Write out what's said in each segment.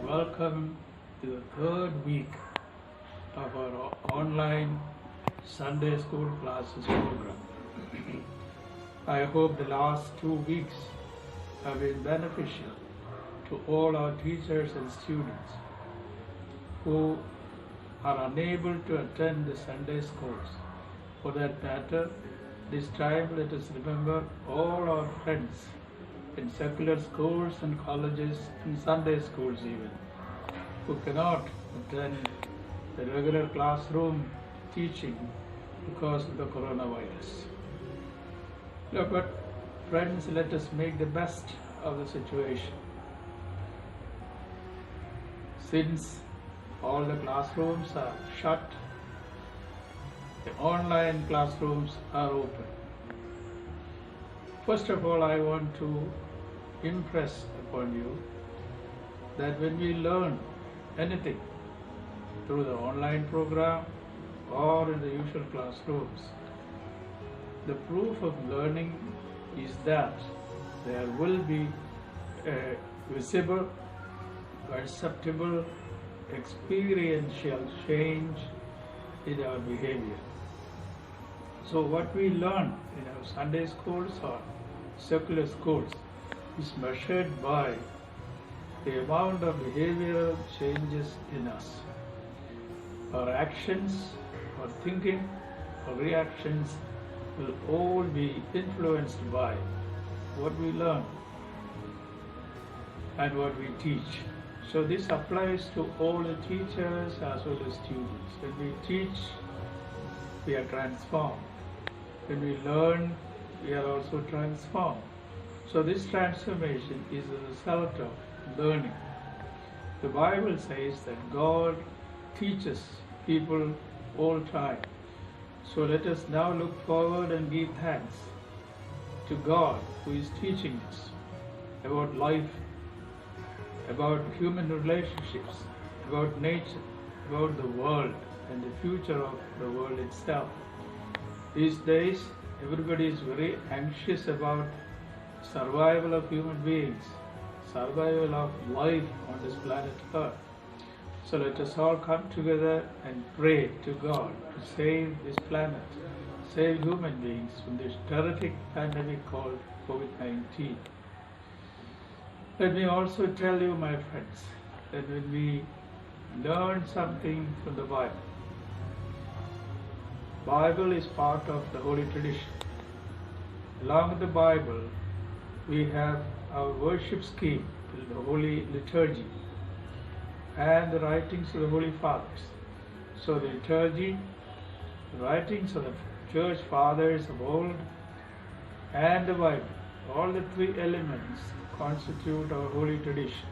Welcome to the third week of our online Sunday school classes program. I hope the last 2 weeks have been beneficial to all our teachers and students who are unable to attend the Sunday schools. For that matter, this time let us remember all our friends in secular schools and colleges and Sunday schools even, who cannot attend the regular classroom teaching because of the coronavirus. But friends, let us make the best of the situation. Since all the classrooms are shut, the online classrooms are open. First of all, I want to impress upon you that when we learn anything through the online program or in the usual classrooms, the proof of learning is that there will be a visible, perceptible, experiential change in our behavior. So what we learn in our Sunday schools or secular schools is measured by the amount of behavioral changes in us. Our actions, our thinking, our reactions will all be influenced by what we learn and what we teach. So this applies to all the teachers as well as students. When we teach, we are transformed. When we learn, we are also transformed. So this transformation is a result of learning. The Bible says that God teaches people all time. So let us now look forward and give thanks to God who is teaching us about life, about human relationships, about nature, about the world and the future of the world itself. These days, everybody is very anxious about survival of human beings, survival of life on this planet Earth. So let us all come together and pray to God to save this planet, save human beings from this terrific pandemic called COVID-19. Let me also tell you, my friends, that when we learn something from the Bible is part of the Holy Tradition. Along with the Bible, we have our worship scheme, the Holy Liturgy, and the writings of the Holy Fathers. So the liturgy, the writings of the Church Fathers of old, and the Bible, all the three elements constitute our holy tradition.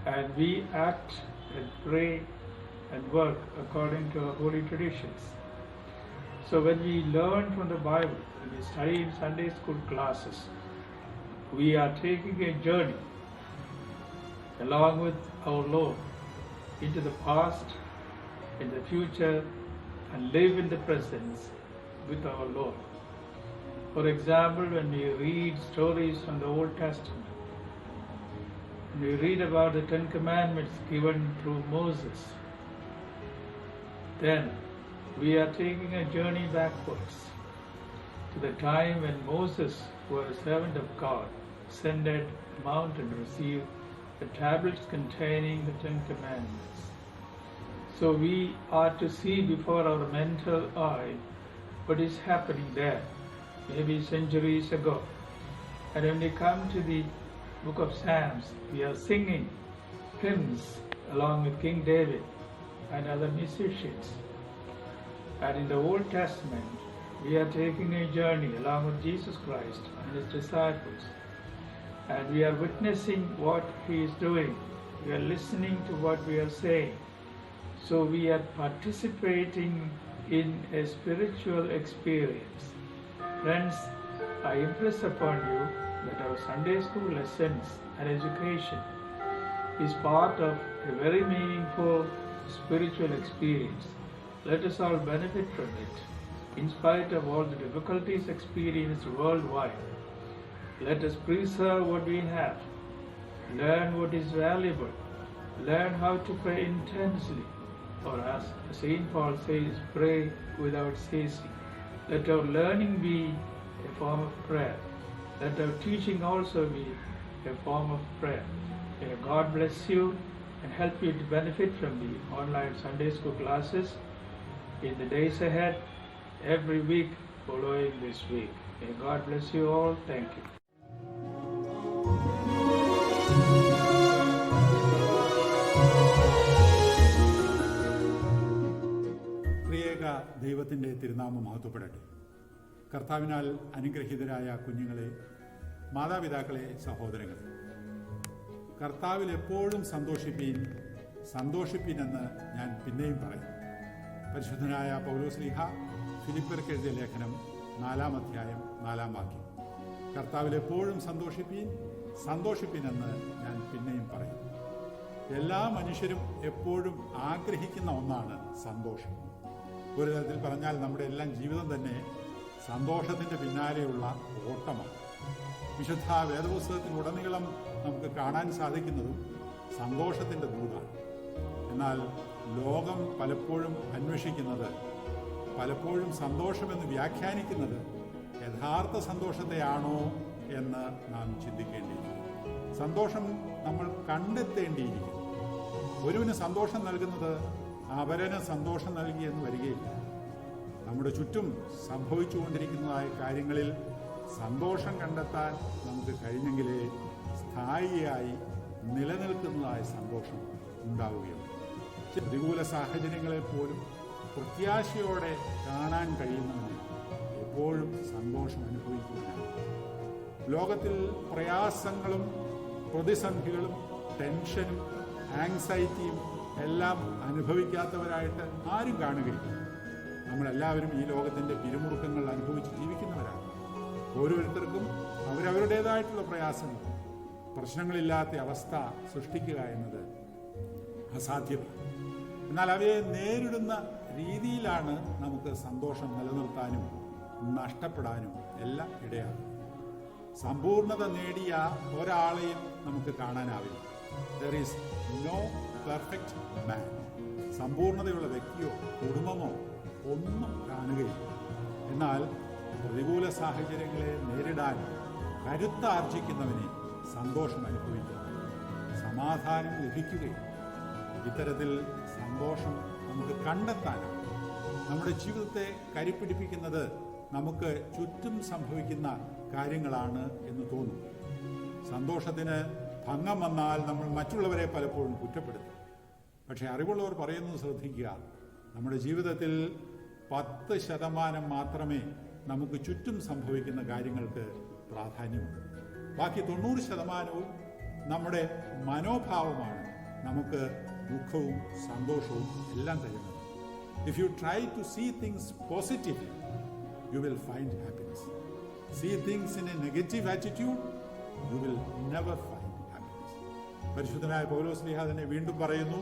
And we act and pray and work according to our holy traditions. So when we learn from the Bible, when we study in Sunday school classes, we are taking a journey along with our Lord into the past, in the future, and live in the presence with our Lord. For example, when we read stories from the Old Testament, when we read about the Ten Commandments given through Moses, then we are taking a journey backwards to the time when Moses, who was a servant of God, ascended the mountain to receive the tablets containing the Ten Commandments. So we are to see before our mental eye what is happening there, maybe centuries ago. And when we come to the book of Psalms, we are singing hymns along with King David and other musicians. And in the Old Testament, we are taking a journey along with Jesus Christ and his disciples. And we are witnessing what he is doing. We are listening to what we are saying. So we are participating in a spiritual experience. Friends, I impress upon you that our Sunday school lessons and education is part of a very meaningful spiritual experience. Let us all benefit from it, in spite of all the difficulties experienced worldwide. Let us preserve what we have, learn what is valuable, learn how to pray intensely, or as St. Paul says, pray without ceasing. Let our learning be a form of prayer. Let our teaching also be a form of prayer. May God bless you and help you to benefit from the online Sunday school classes in the days ahead, every week following this week. May God bless you all. Thank you. പ്രിയേക ദൈവത്തിൻ്റെ തിരുനാമം മഹത്വപ്പെടട്ടെ. കർത്താവിനാൽ അനുഗ്രഹീതരായ കുഞ്ഞുങ്ങളെ, മാതാപിതാക്കളെ, സഹോദരങ്ങളെ, കർത്താവിൽ എപ്പോഴും സന്തോഷിപ്പീൻ എന്ന് ഞാൻ പിന്നെയും പറയും. പരിശുദ്ധനായ പൗലോസ്ലീഹ ഫിലിപ്പിയർക്ക് എഴുതിയ ലേഖനം 4-ാം അധ്യായം 4-ാം വാക്യം. കർത്താവിൽ എപ്പോഴും സന്തോഷിപ്പീൻ എന്ന് ഞാൻ പിന്നെയും പറയും. എല്ലാ മനുഷ്യരും എപ്പോഴും ആഗ്രഹിക്കുന്ന ഒന്നാണ് സന്തോഷം. ഒരു തരത്തിൽ പറഞ്ഞാൽ നമ്മുടെ എല്ലാം ജീവിതം തന്നെ സന്തോഷത്തിൻ്റെ പിന്നാലെയുള്ള ഓട്ടമാണ്. വിശുദ്ധ വേദപുസ്തകത്തിലുടനീളം നമുക്ക് കാണാൻ സാധിക്കുന്നതും സന്തോഷത്തിൻ്റെ ദൂതാണ്. എന്നാൽ ലോകം പലപ്പോഴും അന്വേഷിക്കുന്നത്, പലപ്പോഴും സന്തോഷമെന്ന് വ്യാഖ്യാനിക്കുന്നത് യഥാർത്ഥ സന്തോഷത്തെയാണോ എന്ന് നാം ചിന്തിക്കേണ്ടിയിരിക്കുന്നു. സന്തോഷം നമ്മൾ കണ്ടെത്തേണ്ടിയിരിക്കുന്നു. ഒരുവന് സന്തോഷം നൽകുന്നത് അവരന് സന്തോഷം നൽകിയെന്ന് വരികയില്ല. നമ്മുടെ ചുറ്റും സംഭവിച്ചുകൊണ്ടിരിക്കുന്നതായ കാര്യങ്ങളിൽ സന്തോഷം കണ്ടെത്താൻ നമുക്ക് കഴിഞ്ഞെങ്കിലേ സ്ഥായിയായി നിലനിൽക്കുന്നതായ സന്തോഷം ഉണ്ടാവുകയുള്ളൂ. പ്രതികൂല സാഹചര്യങ്ങളെ പോലും പ്രത്യാശയോടെ കാണാൻ കഴിയുന്നവന് എപ്പോഴും സന്തോഷം അനുഭവിക്കുകയാണ്. ലോകത്തിൽ പ്രയാസങ്ങളും പ്രതിസന്ധികളും ടെൻഷനും ആങ്സൈറ്റിയും എല്ലാം അനുഭവിക്കാത്തവരായിട്ട് ആരും കാണുകയില്ല. നമ്മളെല്ലാവരും ഈ ലോകത്തിൻ്റെ പിരിമുറുക്കങ്ങൾ അനുഭവിച്ച് ജീവിക്കുന്നവരാണ്. ഓരോരുത്തർക്കും അവരവരുടേതായിട്ടുള്ള പ്രയാസങ്ങൾ, പ്രശ്നങ്ങളില്ലാത്ത അവസ്ഥ സൃഷ്ടിക്കുക എന്നത് അസാധ്യമാണ്. എന്നാൽ അവയെ നേരിടുന്ന രീതിയിലാണ് നമുക്ക് സന്തോഷം നിലനിർത്താനും നഷ്ടപ്പെടാനും എല്ലാം ഇടയാണ്. സമ്പൂർണത നേടിയ ഒരാളെയും നമുക്ക് കാണാനാവില്ല. There is no perfect man. സമ്പൂർണതയുള്ള വ്യക്തിയോ കുടുംബമോ ഒന്നും കാണുകയില്ല. എന്നാൽ പ്രതികൂല സാഹചര്യങ്ങളെ നേരിടാൻ കരുത്താർജിക്കുന്നവനെ സന്തോഷം അനുഭവിക്കുക, സമാധാനം ലഭിക്കുകയും ഇത്തരത്തിൽ സന്തോഷം നമുക്ക് കണ്ടെത്താനും നമ്മുടെ ജീവിതത്തെ കരിപ്പിടിപ്പിക്കുന്നത് നമുക്ക് ചുറ്റും സംഭവിക്കുന്ന കാര്യങ്ങളാണ് എന്ന് തോന്നും. സന്തോഷത്തിന് ഭംഗം വന്നാൽ നമ്മൾ മറ്റുള്ളവരെ പലപ്പോഴും കുറ്റപ്പെടുത്തും. പക്ഷേ അറിവുള്ളവർ പറയുന്നത് ശ്രദ്ധിക്കുക, നമ്മുടെ ജീവിതത്തിൽ 10% മാത്രമേ നമുക്ക് ചുറ്റും സംഭവിക്കുന്ന കാര്യങ്ങൾക്ക് പ്രാധാന്യമുണ്ട്. ബാക്കി 90% നമ്മുടെ മനോഭാവമാണ് നമുക്ക് ദുഃഖവും സന്തോഷവും എല്ലാം തരുന്നത്. If you try to see things positively, you will find happiness. See things in a negative attitude, you will never find happiness. പരിശുദ്ധനായ പൗലോസ്ലീഹ തന്നെ വീണ്ടും പറയുന്നു,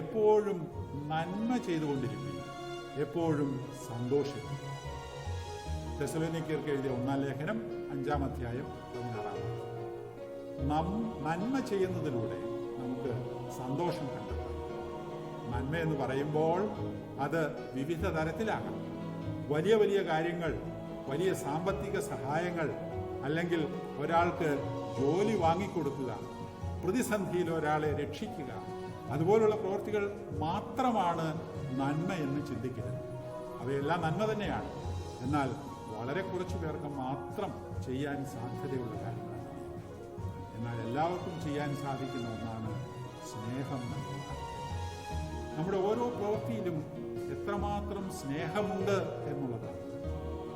എപ്പോഴും നന്മ ചെയ്തുകൊണ്ടിരിക്കുക, എപ്പോഴും സന്തോഷിക്കുക. തെസ്സലോനിക്കർക്ക് എഴുതിയ 1-ാം ലേഖനം 5-ാം അധ്യായം 16-ാം വാക്യം. നന്മ ചെയ്യുന്നതിലൂടെ നമുക്ക് സന്തോഷം കണ്ടെത്താം. നന്മ എന്ന് പറയുമ്പോൾ അത് വിവിധ തരത്തിലാകാം. വലിയ വലിയ കാര്യങ്ങൾ, വലിയ സാമ്പത്തിക സഹായങ്ങൾ, അല്ലെങ്കിൽ ഒരാൾക്ക് ജോലി വാങ്ങിക്കൊടുക്കുക, പ്രതിസന്ധിയിൽ ഒരാളെ രക്ഷിക്കുക, അതുപോലുള്ള പ്രവൃത്തികൾ മാത്രമാണ് നന്മ എന്ന് ചിന്തിക്കരുത്. അവയെല്ലാം നന്മ തന്നെയാണ്. എന്നാൽ വളരെ കുറച്ചു പേർക്ക് മാത്രം ചെയ്യാൻ സാധ്യതയുള്ള കാര്യങ്ങളാണ്. എന്നാൽ എല്ലാവർക്കും ചെയ്യാൻ സാധിക്കുന്ന ഒന്നാണ് സ്നേഹം നൽകുക. നമ്മുടെ ഓരോ പ്രവൃത്തിയിലും എത്രമാത്രം സ്നേഹമുണ്ട് എന്നുള്ളതാണ്.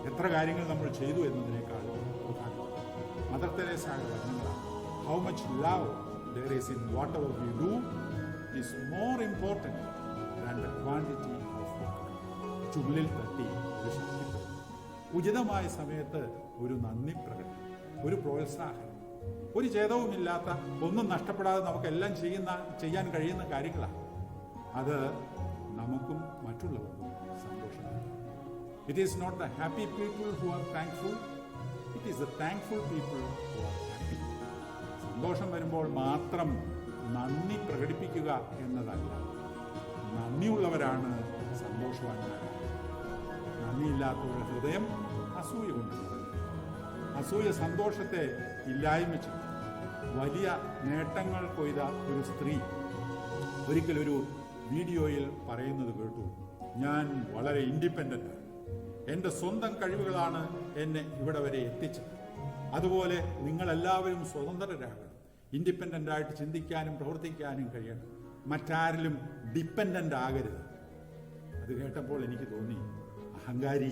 എത്ര കാര്യങ്ങൾ നമ്മൾ ചെയ്തു എന്നതിനേക്കാൾ പ്രധാനം മദർ തെരേസയുടെ വചനങ്ങളാണ്. How much love there is in whatever we do is more important than the quantity of work. ചുള്ളിൽ തട്ടി ഒരു ശക്തിപ്പെടും. ഉചിതമായ സമയത്ത് ഒരു നന്ദി പ്രകടനം, ഒരു പ്രോത്സാഹനം, ഒരു ഛേദവുമില്ലാത്ത, ഒന്നും നഷ്ടപ്പെടാതെ നമുക്കെല്ലാം ചെയ്യാൻ കഴിയുന്ന കാര്യങ്ങളാണ്. അത് നമുക്കും മറ്റുള്ളവർക്കും സന്തോഷമാണ്. It is not the happy people who are thankful, it is the thankful people who are happy. സന്തോഷം വരുമ്പോൾ മാത്രം നന്ദി പ്രകടിപ്പിക്കുക എന്നതല്ല, നന്ദിയുള്ളവരാണ് സന്തോഷവാന്മാരാണ്. നന്ദിയില്ലാത്തവരുടെ ഹൃദയം അസൂയ കൊണ്ട് നിറഞ്ഞു. അസൂയ സന്തോഷത്തെ ഇല്ലായ്മ ചെയ്യും. വലിയ നേട്ടങ്ങൾ കൊയ്ത ഒരു സ്ത്രീ ഒരിക്കലൊരു വീഡിയോയിൽ പറയുന്നത് കേട്ടു, ഞാൻ വളരെ ഇൻഡിപെൻഡൻ്റ് ആണ്, എൻ്റെ സ്വന്തം കഴിവുകളാണ് എന്നെ ഇവിടെ വരെ എത്തിച്ചത്. അതുപോലെ നിങ്ങളെല്ലാവരും സ്വതന്ത്രരാകണം, ഇൻഡിപെൻഡൻ്റ് ആയിട്ട് ചിന്തിക്കാനും പ്രവർത്തിക്കാനും കഴിയണം, മറ്റാരിലും ഡിപ്പെൻഡൻ്റ് ആകരുത്. അത് കേട്ടപ്പോൾ എനിക്ക് തോന്നി, അഹങ്കാരി,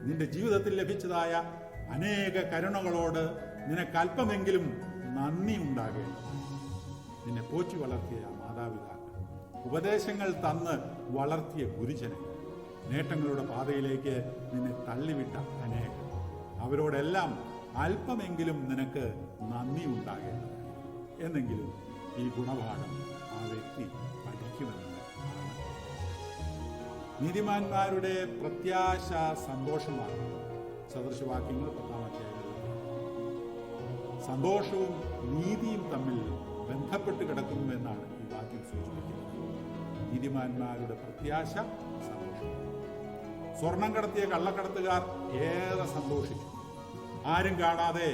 നിന്റെ ജീവിതത്തിൽ ലഭിച്ചതായ അനേക കരുണകളോട് നിനക്കല്പമെങ്കിലും നന്ദി ഉണ്ടാകേണ്ട. നിന്നെ പോറ്റി വളർത്തിയ മാതാപിതാക്കൾ, ഉപദേശങ്ങൾ തന്ന് വളർത്തിയ ഗുരുജനങ്ങൾ, നേട്ടങ്ങളുടെ പാതയിലേക്ക് നിന്നെ തള്ളിവിട്ട അനേകം, അവരോടെല്ലാം അല്പമെങ്കിലും നിനക്ക് നന്ദി ഉണ്ടാകേണ്ടത്. എന്നെങ്കിലും ഈ ഗുണപാഠം ആ വ്യക്തി പഠിക്കുമെന്ന് ആണ്. നീതിമാന്മാരുടെ പ്രത്യാശ സന്തോഷമാണ്. സദൃശവാക്യങ്ങൾ 10-ാം അധ്യായത്തിൽ സന്തോഷവും നീതിയും തമ്മിൽ ബന്ധപ്പെട്ട് കിടക്കുന്നു എന്നാണ് ഈ വാക്യം സൂചിപ്പിക്കുന്നത്. നീതിമാന്മാരുടെ പ്രത്യാശ സന്തോഷം. സ്വർണം കടത്തിയ കള്ളക്കടത്തുകാർ ഏറെ സന്തോഷിച്ചു. ആരും കാണാതെ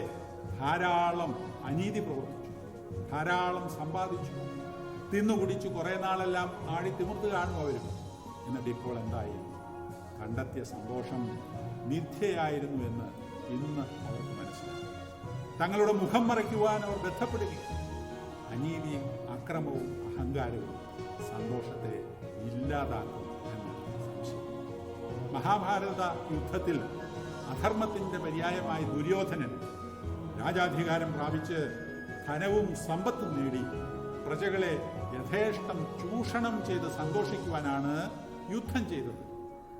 ധാരാളം അനീതി പ്രവർത്തിച്ചു, ധാരാളം സമ്പാദിച്ചു, തിന്നുകുടിച്ചു, കുറെ നാളെല്ലാം ആടി തിമിർത്ത് കാണും അവരും. എന്നിട്ട് ഇപ്പോൾ എന്തായി? കണ്ടെത്തിയ സന്തോഷം മിഥ്യയായിരുന്നു എന്ന് ഇന്ന് അവർക്ക് മനസ്സിലായി. തങ്ങളുടെ മുഖം മറയ്ക്കുവാൻ അവർ ബന്ധപ്പെടുകയാണ്. അനീതിയും അക്രമവും അഹങ്കാരവും സന്തോഷത്തെ ഇല്ലാതാക്കും എന്നാണ് സംശയം. മഹാഭാരത യുദ്ധത്തിൽ അധർമ്മത്തിന്റെ പര്യായമായി ദുര്യോധനൻ രാജാധികാരം പ്രാപിച്ച് ധനവും സമ്പത്തും നേടി പ്രജകളെ യഥേഷ്ടം ചൂഷണം ചെയ്ത് സന്തോഷിക്കുവാനാണ് യുദ്ധം ചെയ്തത്.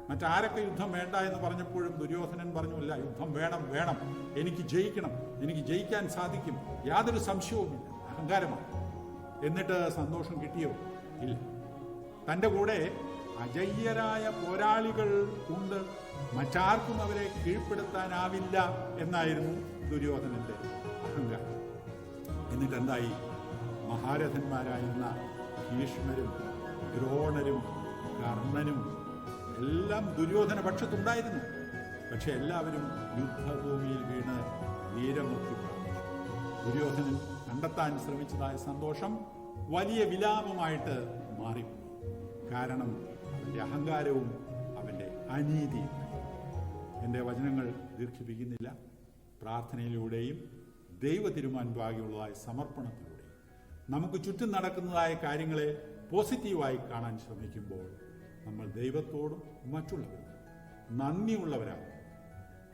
മറ്റാരൊക്കെ യുദ്ധം വേണ്ട എന്ന് പറഞ്ഞപ്പോഴും ദുര്യോധനൻ പറഞ്ഞില്ല, യുദ്ധം വേണം, വേണം, എനിക്ക് ജയിക്കണം, എനിക്ക് ജയിക്കാൻ സാധിക്കും, യാതൊരു സംശയവുമില്ല. അഹങ്കാരമാണ്. എന്നിട്ട് സന്തോഷം കിട്ടിയോ? ഇല്ല. തൻ്റെ കൂടെ അജയ്യരായ പോരാളികൾ ഉണ്ട്, മറ്റാർക്കും അവരെ കീഴ്പ്പെടുത്താനാവില്ല എന്നായിരുന്നു ദുര്യോധനന്റെ അഹങ്കാരം. എന്നിട്ട് എന്തായി? മഹാരഥന്മാരായിരുന്ന ഭീഷ്മരും ദ്രോണരും കർണനും എല്ലാം ദുര്യോധന പക്ഷത്തുണ്ടായിരുന്നു. പക്ഷെ എല്ലാവരും യുദ്ധഭൂമിയിൽ വീണ് വീരമൃത്യു പ്രാപിച്ചു. ദുര്യോധനൻ കണ്ടെത്താൻ ശ്രമിച്ചതായ സന്തോഷം വലിയ വിലാപമായിട്ട് മാറിപ്പോയി. കാരണം അവൻ്റെ അഹങ്കാരവും അവൻ്റെ അനീതിയും. എൻ്റെ വചനങ്ങൾ ദീർഘിപ്പിക്കുന്നില്ല. പ്രാർത്ഥനയിലൂടെയും ദൈവ തിരുമുൻപാകെയുള്ളതായ സമർപ്പണത്തിലൂടെയും നമുക്ക് ചുറ്റും നടക്കുന്നതായ കാര്യങ്ങളെ പോസിറ്റീവായി കാണാൻ ശ്രമിക്കുമ്പോൾ നമ്മൾ ദൈവത്തോടും മറ്റുള്ളവരും നന്ദിയുള്ളവരാകും.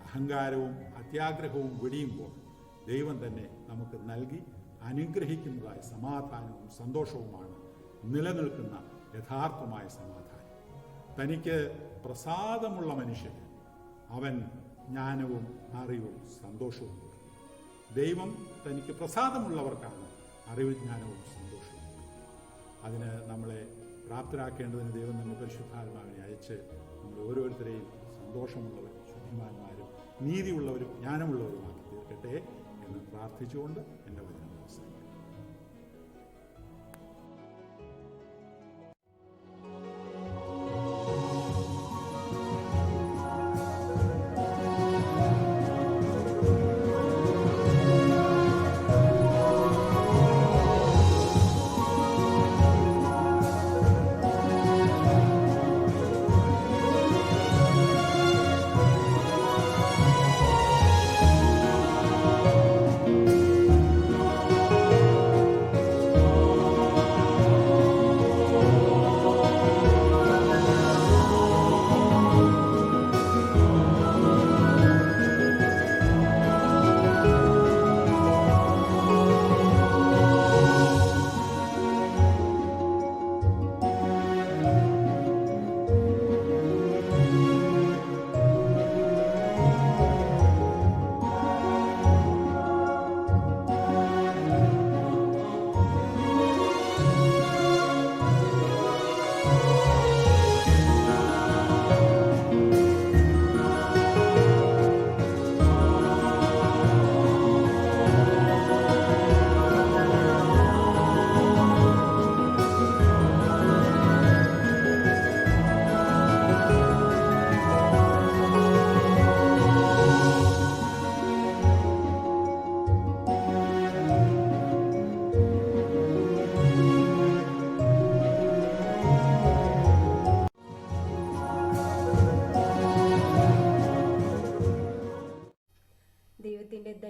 അഹങ്കാരവും അത്യാഗ്രഹവും വെടിയുമ്പോൾ ദൈവം തന്നെ നമുക്ക് നൽകി അനുഗ്രഹിക്കുന്നതായ സമാധാനവും സന്തോഷവുമാണ് നിലനിൽക്കുന്ന യഥാർത്ഥമായ സമാധാനം. തനിക്ക് പ്രസാദമുള്ള മനുഷ്യൻ അവൻ ജ്ഞാനവും അറിവും സന്തോഷവും കൊടുക്കും. ദൈവം തനിക്ക് പ്രസാദമുള്ളവർക്കാണ് അറിവ്, ജ്ഞാനവും സന്തോഷവും. അതിന് നമ്മളെ പ്രാപ്തരാക്കേണ്ടതിന് ദൈവം തന്നെ പരിശുദ്ധാത്മാവിനെ അയച്ച് നമ്മൾ ഓരോരുത്തരെയും സന്തോഷമുള്ളവരും ശുദ്ധിമാന്മാരും നീതിയുള്ളവരും ജ്ഞാനമുള്ളവരുമാക്കി തീർക്കട്ടെ എന്ന് പ്രാർത്ഥിച്ചുകൊണ്ട് എൻ്റെ വചനം അവസാനിക്കും.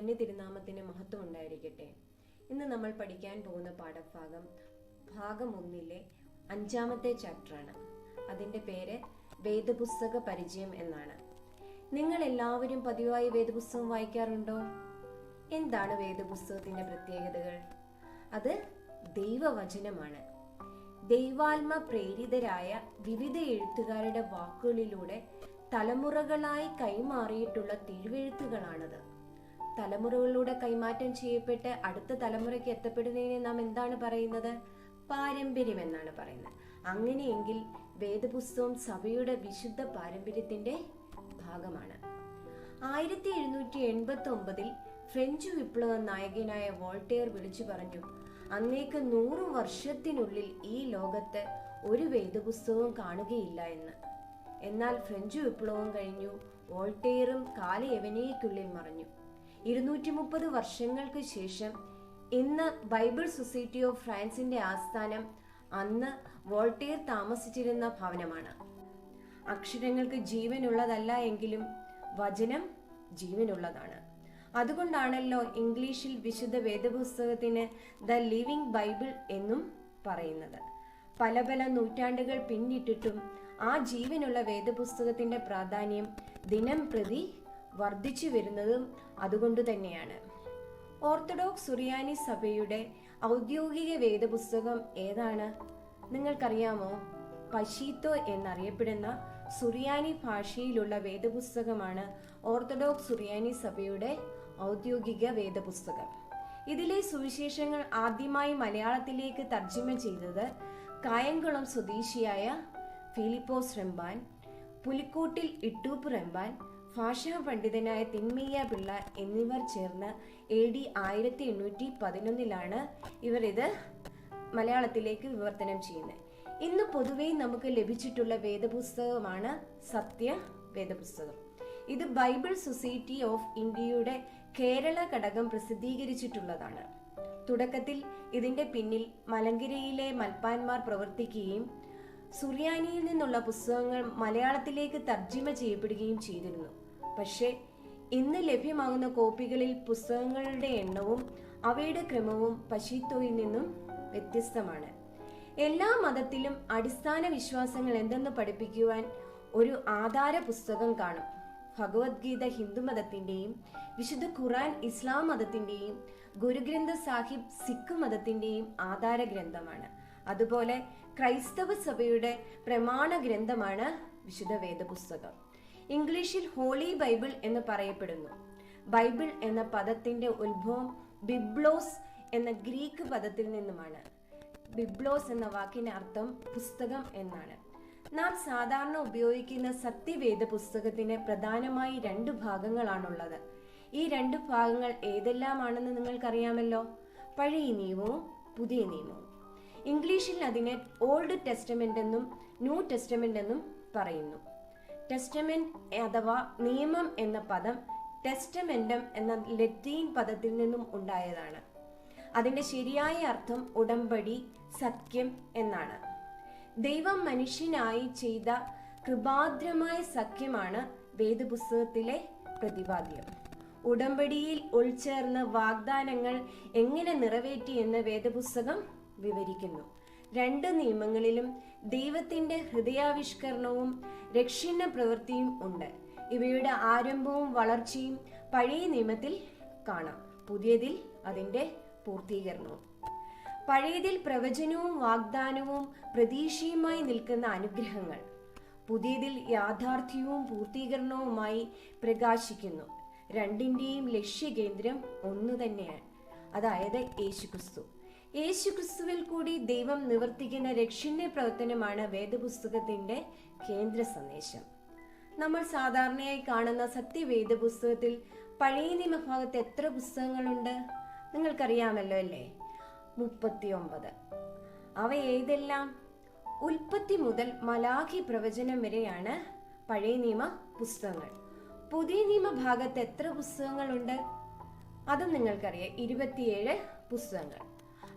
ധന്യ തിരുനാമത്തിന് മഹത്വം ഉണ്ടായിരിക്കട്ടെ. ഇന്ന് നമ്മൾ പഠിക്കാൻ പോകുന്ന പാഠഭാഗം ഭാഗം 1 5-ാമത്തെ ചാപ്റ്ററാണ്. അതിൻ്റെ പേര് വേദപുസ്തക പരിചയം എന്നാണ്. നിങ്ങൾ എല്ലാവരും പതിവായി വേദപുസ്തകം വായിക്കാറുണ്ടോ? എന്താണ് വേദപുസ്തകത്തിന്റെ പ്രത്യേകതകൾ? അത് ദൈവവചനമാണ്. ദൈവാത്മ പ്രേരിതരായ വിവിധ എഴുത്തുകാരുടെ വാക്കുകളിലൂടെ തലമുറകളായി കൈമാറിയിട്ടുള്ള തിരുവെഴുത്തുകളാണത്. തലമുറകളിലൂടെ കൈമാറ്റം ചെയ്യപ്പെട്ട് അടുത്ത തലമുറയ്ക്ക് എത്തപ്പെടുന്നതിനെ നാം എന്താണ് പറയുന്നത്? പാരമ്പര്യം എന്നാണ് പറയുന്നത്. അങ്ങനെയെങ്കിൽ വേദപുസ്തകം സഭയുടെ വിശുദ്ധ പാരമ്പര്യത്തിന്റെ ഭാഗമാണ്. 1789 ഫ്രഞ്ച് വിപ്ലവ നായകനായ വോൾട്ടയർ വിളിച്ചു പറഞ്ഞു, അങ്ങേക്ക് 100 വർഷത്തിനുള്ളിൽ ഈ ലോകത്ത് ഒരു വേദപുസ്തകവും കാണുകയില്ല എന്ന്. എന്നാൽ ഫ്രഞ്ച് വിപ്ലവം കഴിഞ്ഞു. വോൾട്ടയറും കാലയവനയ്ക്കുള്ളിൽ മറഞ്ഞു. 230 വർഷങ്ങൾക്ക് ശേഷം ഇന്ന് ബൈബിൾ സൊസൈറ്റി ഓഫ് ഫ്രാൻസിന്റെ ആസ്ഥാനം അന്ന് വോൾട്ടയർ താമസിച്ചിരുന്ന ഭവനമാണ്. അക്ഷരങ്ങൾക്ക് ജീവനുള്ളതല്ല എങ്കിലും വചനം ജീവനുള്ളതാണ്. അതുകൊണ്ടാണല്ലോ ഇംഗ്ലീഷിൽ വിശുദ്ധ വേദപുസ്തകത്തിന് ദ ലിവിംഗ് ബൈബിൾ എന്നും പറയുന്നത്. പല പല നൂറ്റാണ്ടുകൾ പിന്നിട്ടിട്ടും ആ ജീവനുള്ള വേദപുസ്തകത്തിന്റെ പ്രാധാന്യം ദിനം പ്രതി വർദ്ധിച്ചു വരുന്നതും അതുകൊണ്ട് തന്നെയാണ്. ഓർത്തഡോക്സ് സുറിയാനി സഭയുടെ ഔദ്യോഗിക വേദപുസ്തകം ഏതാണ്? നിങ്ങൾക്കറിയാമോ? പശീത്തോ എന്നറിയപ്പെടുന്ന സുറിയാനി ഭാഷയിലുള്ള വേദപുസ്തകമാണ് ഓർത്തഡോക്സ് സുറിയാനി സഭയുടെ ഔദ്യോഗിക വേദപുസ്തകം. ഇതിലെ സുവിശേഷങ്ങൾ ആദ്യമായി മലയാളത്തിലേക്ക് തർജ്ജിമ ചെയ്തത് കായംകുളം സ്വദേശിയായ ഫിലിപ്പോസ് റമ്പാൻ, പുലിക്കോട്ടിൽ ഇട്ടൂപ്പ് റമ്പാൻ, ഭാഷാ പണ്ഡിതനായ തിന്മയ്യ പിള്ള എന്നിവർ ചേർന്ന് AD 1811 ഇവർ ഇത് മലയാളത്തിലേക്ക് വിവർത്തനം ചെയ്യുന്നത്. ഇന്ന് പൊതുവെ നമുക്ക് ലഭിച്ചിട്ടുള്ള വേദപുസ്തകമാണ് സത്യ വേദപുസ്തകം. ഇത് ബൈബിൾ സൊസൈറ്റി ഓഫ് ഇന്ത്യയുടെ കേരള ഘടകം പ്രസിദ്ധീകരിച്ചിട്ടുള്ളതാണ്. തുടക്കത്തിൽ ഇതിന്റെ പിന്നിൽ മലങ്കരയിലെ മൽപ്പാന്മാർ പ്രവർത്തിക്കുകയും സുറിയാനിയിൽ നിന്നുള്ള പുസ്തകങ്ങൾ മലയാളത്തിലേക്ക് തർജ്ജിമ ചെയ്യപ്പെടുകയും ചെയ്തിരുന്നു. പക്ഷേ ഇന്ന് ലഭ്യമാകുന്ന കോപ്പികളിൽ പുസ്തകങ്ങളുടെ എണ്ണവും അവയുടെ ക്രമവും പശീത്തോയിൽ നിന്നും വ്യത്യസ്തമാണ്. എല്ലാ മതത്തിലും അടിസ്ഥാന വിശ്വാസങ്ങൾ എന്തെന്ന് പഠിപ്പിക്കുവാൻ ഒരു ആധാര പുസ്തകം കാണും. ഭഗവത്ഗീത ഹിന്ദുമതത്തിന്റെയും വിശുദ്ധ ഖുറാൻ ഇസ്ലാം മതത്തിന്റെയും ഗുരുഗ്രന്ഥ സാഹിബ് സിഖ് മതത്തിന്റെയും ആധാര ഗ്രന്ഥമാണ്. അതുപോലെ ക്രൈസ്തവ സഭയുടെ പ്രമാണ ഗ്രന്ഥമാണ് വിശുദ്ധ വേദപുസ്തകം. ഇംഗ്ലീഷിൽ ഹോളി ബൈബിൾ എന്ന് പറയപ്പെടുന്നു. ബൈബിൾ എന്ന പദത്തിന്റെ ഉത്ഭവം ബിബ്ലോസ് എന്ന ഗ്രീക്ക് പദത്തിൽ നിന്നുമാണ്. ബിബ്ലോസ് എന്ന വാക്കിന്റെ അർത്ഥം പുസ്തകം എന്നാണ്. നാം സാധാരണ ഉപയോഗിക്കുന്ന സത്യവേദ പുസ്തകത്തിന് പ്രധാനമായി 2 ഭാഗങ്ങളാണുള്ളത്. ഈ 2 ഭാഗങ്ങൾ ഏതെല്ലാമാണെന്ന് നിങ്ങൾക്കറിയാമല്ലോ. പഴയ നിയമവും പുതിയ നിയമവും. ഇംഗ്ലീഷിൽ അതിനെ ഓൾഡ് ടെസ്റ്റമെന്റ് എന്നും ന്യൂ ടെസ്റ്റമെന്റ് എന്നും പറയുന്നു. ടെസ്റ്റമെന്റ് അഥവാ നിയമം എന്ന പദം ടെസ്റ്റമെന്റം എന്ന ലത്തീൻ പദത്തിൽ നിന്നും ഉണ്ടായതാണ്. അതിന്റെ ശരിയായ അർത്ഥം ഉടമ്പടി, സഖ്യം എന്നാണ്. ദൈവം മനുഷ്യനായി ചെയ്ത കൃപാദ്രമായ സഖ്യമാണ് വേദപുസ്തകത്തിലെ പ്രതിപാദ്യം. ഉടമ്പടിയിൽ ഉൾച്ചേർന്ന വാഗ്ദാനങ്ങൾ എങ്ങനെ നിറവേറ്റി എന്ന് വേദപുസ്തകം വിവരിക്കുന്നു. 2 നിയമങ്ങളിലും ദൈവത്തിന്റെ ഹൃദയാവിഷ്കരണവും രക്ഷണ പ്രവൃത്തിയും ഉണ്ട്. ഇവയുടെ ആരംഭവും വളർച്ചയും പഴയ നിയമത്തിൽ കാണാം, പുതിയതിൽ അതിന്റെ പൂർത്തീകരണവും. പഴയതിൽ പ്രവചനവും വാഗ്ദാനവും പ്രതീക്ഷയുമായി നിൽക്കുന്ന അനുഗ്രഹങ്ങൾ, പുതിയതിൽ യാഥാർത്ഥ്യവും പൂർത്തീകരണവുമായി പ്രകാശിക്കുന്നു. രണ്ടിന്റെയും ലക്ഷ്യകേന്ദ്രം ഒന്നു തന്നെയാണ്, അതായത് യേശുക്രിസ്തു. യേശുക്രിസ്തുവിൽ കൂടി ദൈവം നിവർത്തിക്കുന്ന രക്ഷണ പ്രവർത്തനമാണ് വേദപുസ്തകത്തിന്റെ കേന്ദ്ര സന്ദേശം. നമ്മൾ സാധാരണയായി കാണുന്ന സത്യവേദ പുസ്തകത്തിൽ പഴയ നിയമഭാഗത്ത് എത്ര പുസ്തകങ്ങളുണ്ട്? നിങ്ങൾക്കറിയാമല്ലോ അല്ലേ? 39. അവ ഏതെല്ലാം? ഉൽപ്പത്തി മുതൽ മലാഖി പ്രവചനം വരെയാണ് പഴയ നിയമ പുസ്തകങ്ങൾ. പുതിയ നിയമഭാഗത്ത് എത്ര പുസ്തകങ്ങളുണ്ട്? അതും നിങ്ങൾക്കറിയാം, 27 പുസ്തകങ്ങൾ.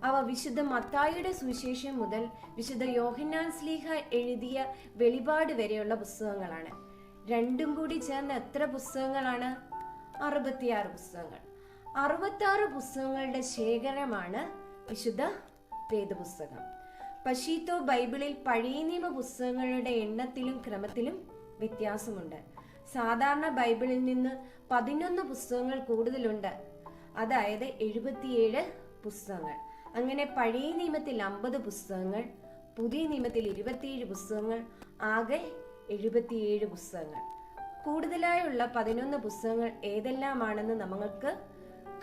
അവ വിശുദ്ധ മത്തായിയുടെ സുവിശേഷം മുതൽ വിശുദ്ധ യോഹന്നാൻ ശ്ലീഹ എഴുതിയ വെളിപാട് വരെയുള്ള പുസ്തകങ്ങളാണ്. രണ്ടും കൂടി ചേർന്ന് എത്ര പുസ്തകങ്ങളാണ്? 66 പുസ്തകങ്ങൾ. 66 പുസ്തകങ്ങളുടെ ശേഖരമാണ് വിശുദ്ധ വേദപുസ്തകം. പശീത്തോ ബൈബിളിൽ പഴയ നിയമ പുസ്തകങ്ങളുടെ എണ്ണത്തിലും ക്രമത്തിലും വ്യത്യാസമുണ്ട്. സാധാരണ ബൈബിളിൽ നിന്ന് 11 പുസ്തകങ്ങൾ കൂടുതലുണ്ട്, അതായത് 77 പുസ്തകങ്ങൾ. അങ്ങനെ പഴയ നിയമത്തിൽ 50 പുസ്തകങ്ങൾ, പുതിയ നിയമത്തിൽ 27 പുസ്തകങ്ങൾ, ആകെ 77 പുസ്തകങ്ങൾ. കൂടുതലായുള്ള 11 പുസ്തകങ്ങൾ ഏതെല്ലാമാണെന്ന് നമുക്ക്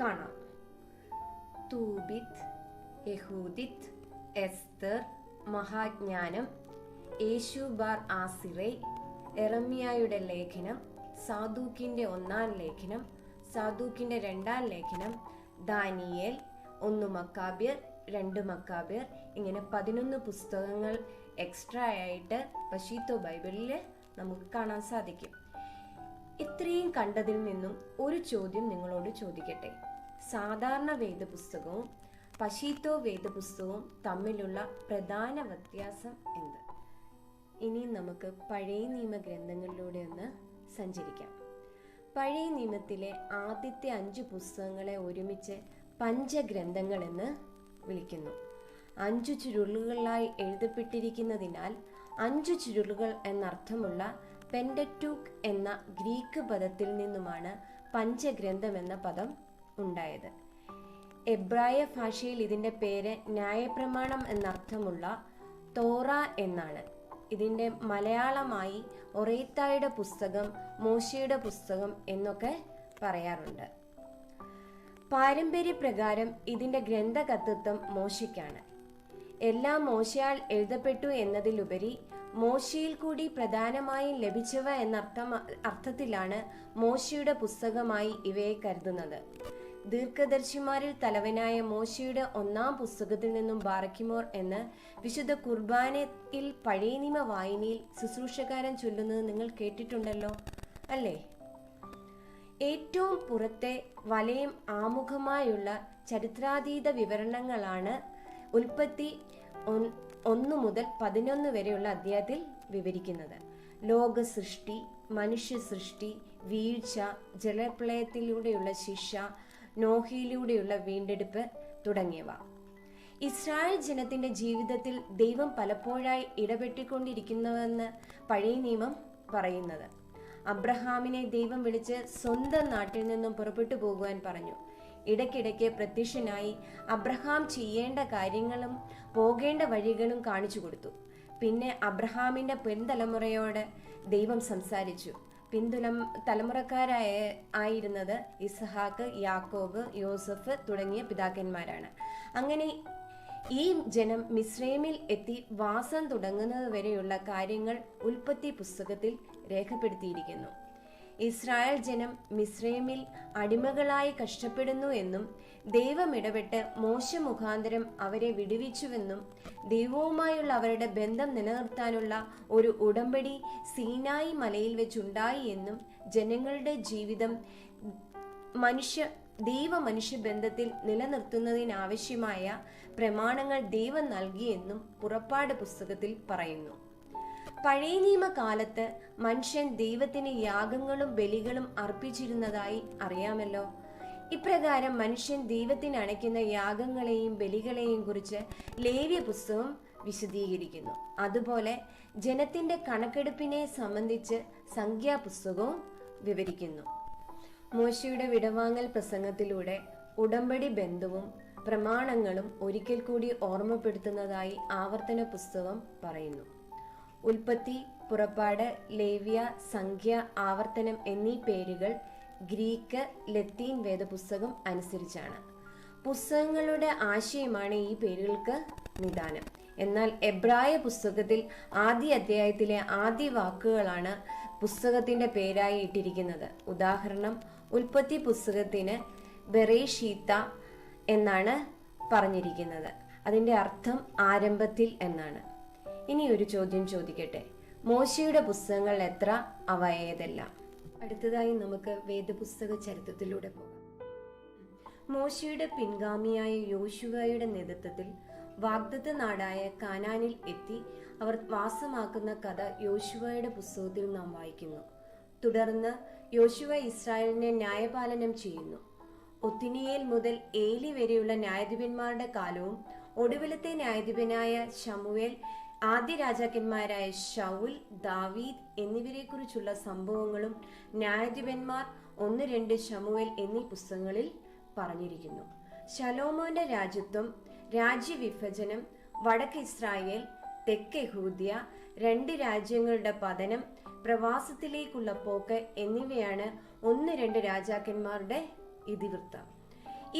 കാണാം. തൂബിത്ത്, യഹൂദിത്ത്, എസ്തർ, മഹാജ്ഞാനം, യേശു ബാർ ആസിറേ, എറമ്യായുടെ ലേഖനം, സാദൂക്കിന്റെ 1-ാം ലേഖനം, സാദൂക്കിന്റെ 2-ാം ലേഖനം, ദാനിയേൽ, 1 മക്കാബ്യർ, 2 മക്കാബ്യർ, ഇങ്ങനെ 11 പുസ്തകങ്ങൾ എക്സ്ട്രാ ആയിട്ട് പശീത്തോ ബൈബിളിൽ നമുക്ക് കാണാൻ സാധിക്കും. ഇത്രയും കണ്ടതിൽ നിന്നും ഒരു ചോദ്യം നിങ്ങളോട് ചോദിക്കട്ടെ. സാധാരണ വേദപുസ്തകവും പശീത്തോ വേദപുസ്തകവും തമ്മിലുള്ള പ്രധാന വ്യത്യാസം എന്ത്? ഇനി നമുക്ക് പഴയ നിയമ ഗ്രന്ഥങ്ങളിലൂടെ ഒന്ന് സഞ്ചരിക്കാം. പഴയ നിയമത്തിലെ ആദ്യത്തെ 5 പുസ്തകങ്ങളെ ഒരുമിച്ച് പഞ്ചഗ്രന്ഥങ്ങൾ എന്ന് വിളിക്കുന്നു. 5 ചുരുളുകളായി എഴുതപ്പെട്ടിരിക്കുന്നതിനാൽ 5 ചുരുളുകൾ എന്നർത്ഥമുള്ള പെന്ററ്റൂക്ക് എന്ന ഗ്രീക്ക് പദത്തിൽ നിന്നുമാണ് പഞ്ചഗ്രന്ഥം എന്ന പദം ഉണ്ടായത്. എബ്രായ ഭാഷയിൽ ഇതിന്റെ പേര് ന്യായപ്രമാണം എന്നർത്ഥമുള്ള തോറ എന്നാണ്. ഇതിന്റെ മലയാളമായി ഒറേത്തായുടെ പുസ്തകം, മോശയുടെ പുസ്തകം എന്നൊക്കെ പറയാറുണ്ട്. പാരമ്പര്യപ്രകാരം ഇതിന്റെ ഗ്രന്ഥകർത്തൃത്വം മോശയ്ക്കാണ്. എല്ലാം മോശയാൽ എഴുതപ്പെട്ടു എന്നതിലുപരി മോശയിൽ കൂടി പ്രധാനമായും ലഭിച്ചവ എന്ന അർത്ഥത്തിലാണ് മോശയുടെ പുസ്തകമായി ഇവയെ കരുതുന്നത്. ദീർഘദർശിമാരിൽ തലവനായ മോശയുടെ 1-ാം പുസ്തകത്തിൽ നിന്നും ബാറക്കിമോർ എന്ന് വിശുദ്ധ കുർബാനയിൽ പഴയ നിയമ വായനയിൽ ശുശ്രൂഷകാരൻ ചൊല്ലുന്നത് നിങ്ങൾ കേട്ടിട്ടുണ്ടല്ലോ അല്ലേ? ഏറ്റവും പുറത്തെ വലയം ആമുഖമായുള്ള ചരിത്രാതീത വിവരണങ്ങളാണ് ഉൽപ്പത്തി 1 മുതൽ 11 വരെയുള്ള അധ്യായത്തിൽ വിവരിക്കുന്നത്. ലോക സൃഷ്ടി, മനുഷ്യ സൃഷ്ടി, വീഴ്ച, ജലപ്രളയത്തിലൂടെയുള്ള ശിക്ഷ, നോഹയിലൂടെയുള്ള വീണ്ടെടുപ്പ് തുടങ്ങിയവ. ഇസ്രായേൽ ജനത്തിന്റെ ജീവിതത്തിൽ ദൈവം പലപ്പോഴായി ഇടപെട്ടുകൊണ്ടിരിക്കുന്നുവെന്ന് പഴയ നിയമം പറയുന്നത്. അബ്രഹാമിനെ ദൈവം വിളിച്ച് സ്വന്തം നാട്ടിൽ നിന്നും പുറപ്പെട്ടു പോകുവാൻ പറഞ്ഞു. ഇടയ്ക്കിടയ്ക്ക് പ്രത്യക്ഷനായി അബ്രഹാം ചെയ്യേണ്ട കാര്യങ്ങളും പോകേണ്ട വഴികളും കാണിച്ചു കൊടുത്തു. പിന്നെ അബ്രഹാമിന്റെ പിൻതലമുറയോട് ദൈവം സംസാരിച്ചു. തലമുറക്കാരായിരുന്നത് ഇസ്ഹാക്ക്, യാക്കോബ്, യോസഫ് തുടങ്ങിയ പിതാക്കന്മാരാണ്. അങ്ങനെ ഈ ജനം മിസ്രൈമിൽ എത്തി വാസം തുടങ്ങുന്നത് വരെയുള്ള കാര്യങ്ങൾ ഉൽപ്പത്തി പുസ്തകത്തിൽ രേഖപ്പെടുത്തിയിരിക്കുന്നു. ഇസ്രായേൽ ജനം മിസ്രൈമിൽ അടിമകളായി കഷ്ടപ്പെടുന്നു എന്നും ദൈവം ഇടപെട്ട് മോശ മുഖാന്തരം അവരെ വിടുവിച്ചുവെന്നും ദൈവവുമായുള്ള അവരുടെ ബന്ധം നിലനിർത്താനുള്ള ഒരു ഉടമ്പടി സീനായി മലയിൽ വെച്ചുണ്ടായി എന്നും ജനങ്ങളുടെ ജീവിതം ദൈവ മനുഷ്യ ബന്ധത്തിൽ നിലനിർത്തുന്നതിനാവശ്യമായ പ്രമാണങ്ങൾ ദൈവം നൽകിയെന്നും പുറപ്പാട് പുസ്തകത്തിൽ പറയുന്നു. പഴയ നിയമകാലത്ത് മനുഷ്യൻ ദൈവത്തിന് യാഗങ്ങളും ബലികളും അർപ്പിച്ചിരുന്നതായി അറിയാമല്ലോ. ഇപ്രകാരം മനുഷ്യൻ ദൈവത്തിന് അണയ്ക്കുന്ന യാഗങ്ങളെയും ബലികളെയും കുറിച്ച് ലേവ്യ പുസ്തകം വിശദീകരിക്കുന്നു. അതുപോലെ ജനത്തിന്റെ കണക്കെടുപ്പിനെ സംബന്ധിച്ച് സംഖ്യാപുസ്തകവും വിവരിക്കുന്നു. മോശയുടെ വിടവാങ്ങൽ പ്രസംഗത്തിലൂടെ ഉടമ്പടി ബന്ധവും പ്രമാണങ്ങളും ഒരിക്കൽ കൂടി ഓർമ്മപ്പെടുത്തുന്നതായി ആവർത്തന പുസ്തകം പറയുന്നു. ഉൽപ്പത്തി, പുറപ്പാട്, ലേവ്യ, സംഖ്യ, ആവർത്തനം എന്നീ പേരുകൾ ഗ്രീക്ക്, ലത്തീൻ വേദപുസ്തകം അനുസരിച്ചാണ്. പുസ്തകങ്ങളുടെ ആശയമാണ് ഈ പേരുകൾക്ക് നിദാനം. എന്നാൽ എബ്രായ പുസ്തകത്തിൽ ആദ്യ അധ്യായത്തിലെ ആദ്യ വാക്കുകളാണ് പുസ്തകത്തിന്റെ പേരായി ഇട്ടിരിക്കുന്നത്. ഉദാഹരണം, ഉൽപ്പത്തി പുസ്തകത്തിന് ബെറേഷീത്ത എന്നാണ് പറഞ്ഞിരിക്കുന്നത്. അതിന്റെ അർത്ഥം ആരംഭത്തിൽ എന്നാണ്. ഇനി ഒരു ചോദ്യം ചോദിക്കട്ടെ. മോശയുടെ പുസ്തകങ്ങൾ എത്ര? അവ ഏതെല്ലാം? അടുത്തതായി നമുക്ക് വേദപുസ്തക ചരിത്രത്തിലൂടെ പോകാം. മോശയുടെ പിൻഗാമിയായ യോശുവയുടെ നേതൃത്വത്തിൽ വാഗ്ദത്ത നാടായ കാനാനിൽ എത്തി അവർ വാസമാക്കുന്ന കഥ യോശുവയുടെ പുസ്തകത്തിൽ നാം വായിക്കുന്നു. തുടർന്ന് യോശുവ ഇസ്രായേലിനെ ന്യായപാലനം ചെയ്യുന്നു. ഒത്തിനിയേൽ മുതൽ ഏലി വരെയുള്ള ന്യായാധിപന്മാരുടെ കാലവും ഒടുവിലത്തെ ന്യായാധിപനായ ശമൂവേൽ, ആദ്യ രാജാക്കന്മാരായ ശൗൽ, ദാവീദ് എന്നിവരെ കുറിച്ചുള്ള സംഭവങ്ങളും ന്യായാധിപന്മാർ 1-2 ശമൂവേൽ എന്നീ പുസ്തകങ്ങളിൽ പറഞ്ഞിരിക്കുന്നു. ശലോമോന്റെ രാജ്യത്വം, രാജ്യവിഭജനം, വടക്ക് ഇസ്രായേൽ, തെക്ക് യഹൂദ്യ, 2 രാജ്യങ്ങളുടെ പതനം, പ്രവാസത്തിലേക്കുള്ള പോക്ക് എന്നിവയാണ് 1-2 രാജാക്കന്മാരുടെ ഇതിവൃത്തം.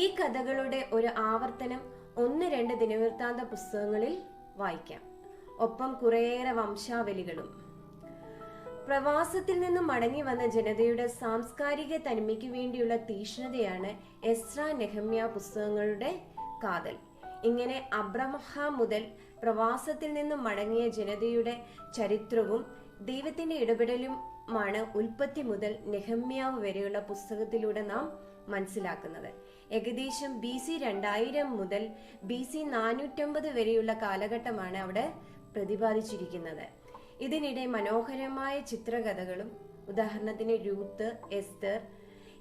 ഈ കഥകളുടെ ഒരു ആവർത്തനം 1-2 ദിനവൃത്താന്ത പുസ്തകങ്ങളിൽ വായിക്കാം. ഒപ്പം കുറേയേറെ വംശാവലികളും. പ്രവാസത്തിൽ നിന്നും മടങ്ങി വന്ന ജനതയുടെ സാംസ്കാരിക തനിമയ്ക്ക് വേണ്ടിയുള്ള തീഷ്ണതയാണ് എസ്രാ, നെഹമ്യ പുസ്തകങ്ങളുടെ കാതൽ. ഇങ്ങനെ അബ്രഹാം മുതൽ പ്രവാസത്തിൽ നിന്നും മടങ്ങിയ ജനതയുടെ ചരിത്രവും ദൈവത്തിന്റെ ഇടപെടലുമാണ് ഉൽപ്പത്തി മുതൽ നെഹമ്യാവ് വരെയുള്ള പുസ്തകത്തിലൂടെ നാം മനസ്സിലാക്കുന്നത്. ഏകദേശം BC 2000 മുതൽ BC 450 വരെയുള്ള കാലഘട്ടമാണ് അവിടെ പ്രതിപാദിച്ചിരിക്കുന്നത്. ഇതിനിടെ മനോഹരമായ ചിത്രകഥകളും, ഉദാഹരണത്തിന് രൂത്ത്, എസ്തർ,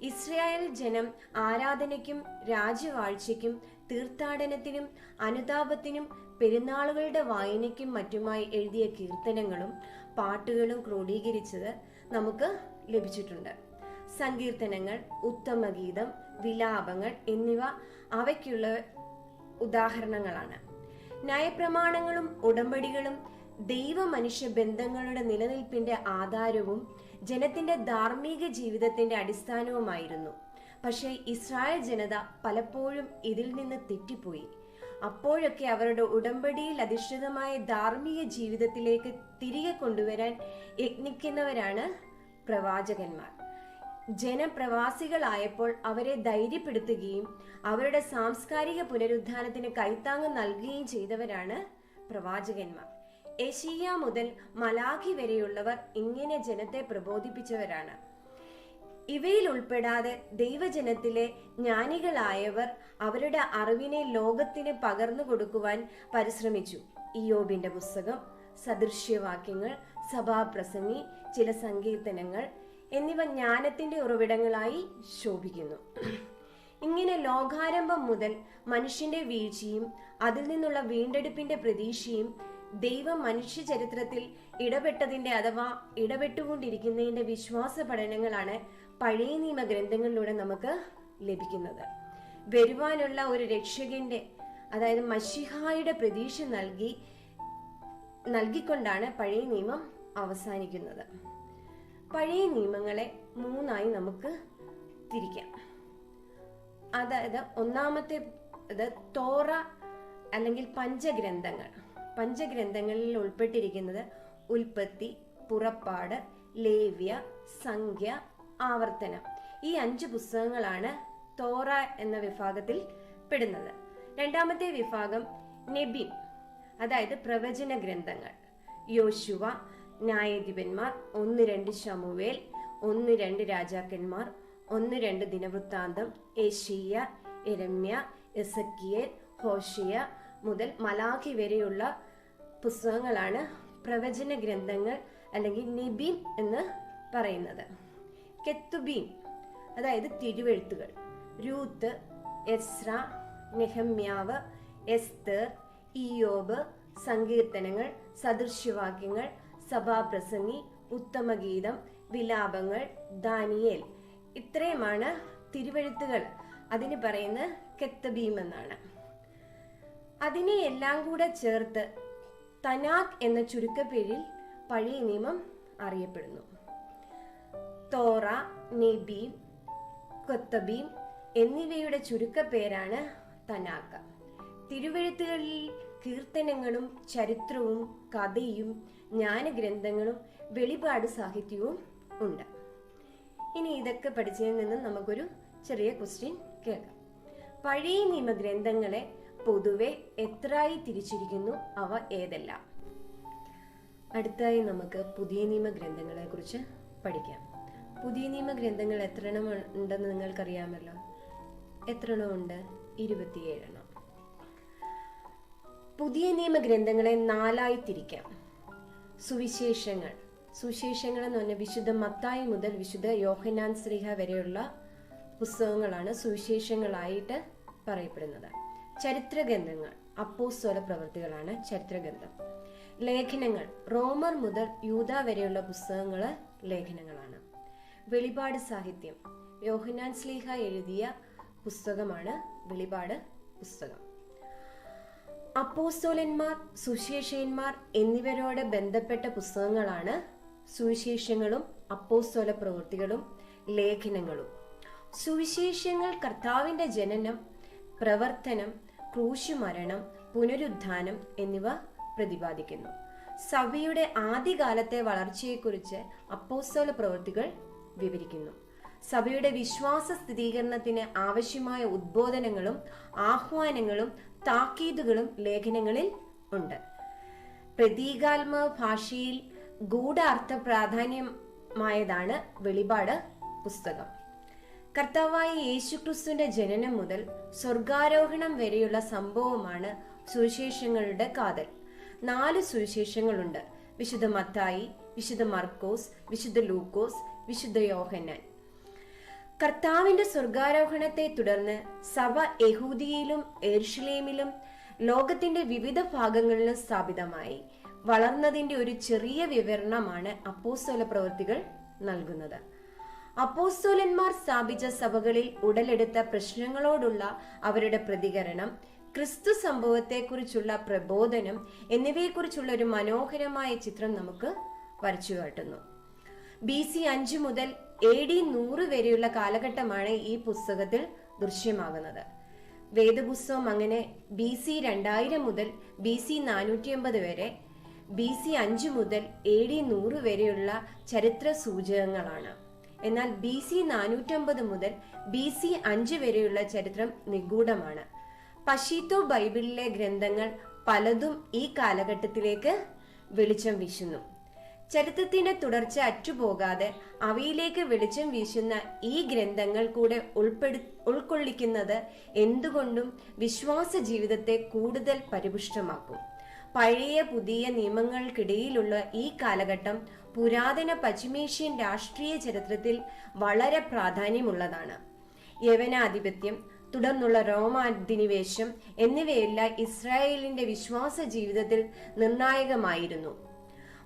ഇസ്രായേൽ ജനം ആരാധനയ്ക്കും രാജവാഴ്ചയ്ക്കും തീർത്ഥാടനത്തിനും അനുതാപത്തിനും പെരുന്നാളുകളുടെ വായനയ്ക്കും മറ്റുമായി എഴുതിയ കീർത്തനങ്ങളും പാട്ടുകളും ക്രോഡീകരിച്ചത് നമുക്ക് ലഭിച്ചിട്ടുണ്ട്. സങ്കീർത്തനങ്ങൾ, ഉത്തമഗീതം, വിലാപങ്ങൾ എന്നിവ അവയ്ക്കുള്ള ഉദാഹരണങ്ങളാണ്. ന്യായപ്രമാണങ്ങളും ഉടമ്പടികളും ദൈവ മനുഷ്യ ബന്ധങ്ങളുടെ നിലനിൽപ്പിന്റെ ആധാരവും ജനത്തിന്റെ ധാർമ്മിക ജീവിതത്തിന്റെ അടിസ്ഥാനവുമായിരുന്നു. പക്ഷേ ഇസ്രായേൽ ജനത പലപ്പോഴും ഇതിൽ നിന്ന് തെറ്റിപ്പോയി. അപ്പോഴൊക്കെ അവരുടെ ഉടമ്പടിയിൽ അധിഷ്ഠിതമായ ധാർമ്മിക ജീവിതത്തിലേക്ക് തിരികെ കൊണ്ടുവരാൻ യത്നിക്കുന്നവരാണ് പ്രവാചകന്മാർ. ജനപ്രവാസികളായപ്പോൾ അവരെ ധൈര്യപ്പെടുത്തുകയും അവരുടെ സാംസ്കാരിക പുനരുദ്ധാനത്തിന് കൈത്താങ്ങ് നൽകുകയും ചെയ്തവരാണ് പ്രവാചകന്മാർ. യെശയ്യാ മുതൽ മലാഖി വരെയുള്ളവർ ഇങ്ങനെ ജനത്തെ പ്രബോധിപ്പിച്ചവരാണ്. ഇവയിൽ ഉൾപ്പെടാതെ ദൈവജനത്തിലെ ജ്ഞാനികളായവർ അവരുടെ അറിവിനെ ലോകത്തിന് പകർന്നു കൊടുക്കുവാൻ പരിശ്രമിച്ചു. ഇയ്യോബിന്റെ പുസ്തകം, സദൃശ്യവാക്യങ്ങൾ, സഭാപ്രസംഗി, ചില സങ്കീർത്തനങ്ങൾ എന്നിവ ജ്ഞാനത്തിന്റെ ഉറവിടങ്ങളായി ശോഭിക്കുന്നു. ഇങ്ങനെ ലോകാരംഭം മുതൽ മനുഷ്യന്റെ വീഴ്ചയും അതിൽ നിന്നുള്ള വീണ്ടെടുപ്പിന്റെ പ്രതീക്ഷയും ദൈവം മനുഷ്യ ചരിത്രത്തിൽ ഇടപെട്ടതിന്റെ അഥവാ ഇടപെട്ടുകൊണ്ടിരിക്കുന്നതിന്റെ വിശ്വാസ പഠനങ്ങളാണ് പഴയ നിയമ ഗ്രന്ഥങ്ങളിലൂടെ നമുക്ക് ലഭിക്കുന്നത്. വരുവാനുള്ള ഒരു രക്ഷകന്റെ, അതായത് മശിഹായുടെ പ്രതീക്ഷ നൽകിക്കൊണ്ടാണ് പഴയ നിയമം അവസാനിക്കുന്നത്. പഴയ നിയമങ്ങളെ 3ആയി നമുക്ക് തിരിക്കാം. അതായത് ഒന്നാമത്തെ തോറ അല്ലെങ്കിൽ പഞ്ചഗ്രന്ഥങ്ങൾ. പഞ്ചഗ്രന്ഥങ്ങളിൽ ഉൾപ്പെട്ടിരിക്കുന്നത് ഉൽപ്പത്തി, പുറപ്പാട്, ലേവ്യ, സംഖ്യ, ആവർത്തനം. ഈ 5 പുസ്തകങ്ങളാണ് തോറ എന്ന വിഭാഗത്തിൽ പെടുന്നത്. രണ്ടാമത്തെ വിഭാഗം നെബിം, അതായത് പ്രവചന ഗ്രന്ഥങ്ങൾ. യോശുവ, ന്യായാധിപന്മാർ, 1-2 ശമൂവേൽ, 1-2 രാജാക്കന്മാർ, 1-2 ദിനവൃത്താന്തം, യെശയ്യ, യെരമ്യ, എസക്കിയേൽ, ഹോശിയ മുതൽ മലാഖി വരെയുള്ള പുസ്തകങ്ങളാണ് പ്രവചന ഗ്രന്ഥങ്ങൾ അല്ലെങ്കിൽ നെബീം എന്ന് പറയുന്നത്. കെത്തുബീം, അതായത് തിരുവെഴുത്തുകൾ. രൂത്ത്, എസ്ര, നെഹമ്യാവ്, എസ്തർ, ഇയ്യോബ്, സങ്കീർത്തനങ്ങൾ, സദൃശ്യവാക്യങ്ങൾ, സഭാപ്രസംഗി, ഉത്തമഗീതം, വിലാപങ്ങൾ, ദാനിയേൽ. ഇത്രയുമാണ് തിരുവെഴുത്തുകൾ. അതിന് പറയുന്നത് കെത്തുബീം എന്നാണ്. അതിനെ എല്ലാം കൂടെ ചേർത്ത് തനാഖ് എന്ന ചുരുക്കപ്പേരിൽ പഴയ നിയമം അറിയപ്പെടുന്നു. തോറ, നെബീം, കെത്തുബീം എന്നിവയുടെ ചുരുക്കപ്പേരാണ് തനാഖ്. തിരുവെഴുത്തുകളിൽ കീർത്തനങ്ങളും ചരിത്രവും കഥയും ജ്ഞാനഗ്രന്ഥങ്ങളും വെളിപാട് സാഹിത്യവും ഉണ്ട്. ഇനി ഇതൊക്കെ പഠിച്ചതിൽ നിന്നും നമുക്കൊരു ചെറിയ ക്വസ്റ്റ്യൻ കേൾക്കാം. പഴയ നിയമഗ്രന്ഥങ്ങളെ പൊതുവെ എത്രയായി തിരിച്ചിരിക്കുന്നു? അവ ഏതെല്ലാം? അടുത്തായി നമുക്ക് പുതിയ നിയമഗ്രന്ഥങ്ങളെ കുറിച്ച് പഠിക്കാം. പുതിയ നിയമഗ്രന്ഥങ്ങൾ എത്ര എണ്ണം ഉണ്ടെന്ന് നിങ്ങൾക്കറിയാമല്ലോ. എത്ര എണ്ണം ഉണ്ട്? 27 എണ്ണം. പുതിയ നിയമഗ്രന്ഥങ്ങളെ 4ആയി തിരിക്കാം. സുവിശേഷങ്ങൾ എന്ന് പറഞ്ഞാൽ വിശുദ്ധ മത്തായി മുതൽ വിശുദ്ധ യോഹന്നാൻ ശ്ലീഹ വരെയുള്ള പുസ്തകങ്ങളാണ് സുവിശേഷങ്ങളായിട്ട് പറയപ്പെടുന്നത്. ചരിത്രഗ്രന്ഥങ്ങൾ അപ്പോസ്തല പ്രവൃത്തികളാണ് ചരിത്രഗ്രന്ഥം. ലേഖനങ്ങൾ റോമർ മുതൽ യൂദ വരെയുള്ള പുസ്തകങ്ങൾ ലേഖനങ്ങളാണ്. വെളിപാട് സാഹിത്യം യോഹന്നാൻ ശ്ലീഹ എഴുതിയ പുസ്തകമാണ് വെളിപാട് പുസ്തകം. അപ്പോസ്തലന്മാർ, സുവിശേഷകന്മാർ എന്നിവരോട് ബന്ധപ്പെട്ട പുസ്തകങ്ങളാണ് സുവിശേഷങ്ങളും അപ്പോസ്തല പ്രവൃത്തികളും ലേഖനങ്ങളും. സുവിശേഷങ്ങൾ കർത്താവിന്റെ ജനനം, പ്രവർത്തനം, ക്രൂശുമരണം, പുനരുത്ഥാനം എന്നിവ പ്രതിപാദിക്കുന്നു. സഭയുടെ ആദ്യകാലത്തെ വളർച്ചയെക്കുറിച്ച് അപ്പോസ്തല പ്രവൃത്തികൾ വിവരിക്കുന്നു. സഭയുടെ വിശ്വാസ സ്ഥിരീകരണത്തിന് ആവശ്യമായ ഉദ്ബോധനങ്ങളും ആഹ്വാനങ്ങളും താക്കീതുകളും ലേഖനങ്ങളിൽ ഉണ്ട്. പ്രതീകാത്മക ഭാഷയിൽ ഗൂഢാർത്ഥ പ്രാധാന്യമായതാണ് വെളിപാട് പുസ്തകം. കർത്താവായ യേശുക്രിസ്തുവിന്റെ ജനനം മുതൽ സ്വർഗാരോഹണം വരെയുള്ള സംഭവമാണ് സുവിശേഷങ്ങളുടെ കാതൽ. 4 സുവിശേഷങ്ങളുണ്ട്: വിശുദ്ധ മത്തായി, വിശുദ്ധ മർക്കോസ്, വിശുദ്ധ ലൂക്കോസ്, വിശുദ്ധ യോഹന്നാൻ. കർത്താവിന്റെ സ്വർഗാരോഹണത്തെ തുടർന്ന് സഭ യഹൂദിയയിലും യെരുശലേമിലും ലോകത്തിന്റെ വിവിധ ഭാഗങ്ങളിലും സ്ഥാപിതമായി. വളർന്നതിന്റെ ഒരു ചെറിയ വിവരണമാണ് അപ്പോസ്തല പ്രവൃത്തികൾ നൽകുന്നത്. അപ്പോസ്തലന്മാർ സ്ഥാപിച്ച സഭകളിൽ ഉടലെടുത്ത പ്രശ്നങ്ങളോടുള്ള അവരുടെ പ്രതികരണം, ക്രിസ്തു സംഭവത്തെക്കുറിച്ചുള്ള പ്രബോധനം എന്നിവയെക്കുറിച്ചുള്ള ഒരു മനോഹരമായ ചിത്രം നമുക്ക് വരച്ചു കാട്ടുന്നു. BC 5 മുതൽ AD 100 വരെയുള്ള കാലഘട്ടമാണ് ഈ പുസ്തകത്തിൽ ദൃശ്യമാകുന്നത്. വേദപുസ്തകം അങ്ങനെ BC 2000 മുതൽ BC 450 വരെ, BC 5 മുതൽ AD 100 വരെയുള്ള ചരിത്ര സൂചകങ്ങളാണ്. എന്നാൽ BC 450 മുതൽ BC 5 വരെയുള്ള ചരിത്രം നിഗൂഢമാണ്. പശീത്തോ ബൈബിളിലെ ഗ്രന്ഥങ്ങൾ പലതും ഈ കാലഘട്ടത്തിലേക്ക് വെളിച്ചം വീശുന്നു. ചരിത്രത്തിന്റെ തുടർച്ച അറ്റുപോകാതെ അവയിലേക്ക് വെളിച്ചം വീശുന്ന ഈ ഗ്രന്ഥങ്ങൾ കൂടെ ഉൾക്കൊള്ളിക്കുന്നത് എന്തുകൊണ്ടും വിശ്വാസ ജീവിതത്തെ കൂടുതൽ പരിപുഷ്ടമാക്കും. പഴയ പുതിയ നിയമങ്ങൾക്കിടയിലുള്ള ഈ കാലഘട്ടം പുരാതന പശ്ചിമേഷ്യൻ രാഷ്ട്രീയ ചരിത്രത്തിൽ വളരെ പ്രാധാന്യമുള്ളതാണ്. യവനാധിപത്യം, തുടർന്നുള്ള റോമാധിനിവേശം എന്നിവയെല്ലാം ഇസ്രായേലിന്റെ വിശ്വാസ ജീവിതത്തിൽ നിർണായകമായിരുന്നു.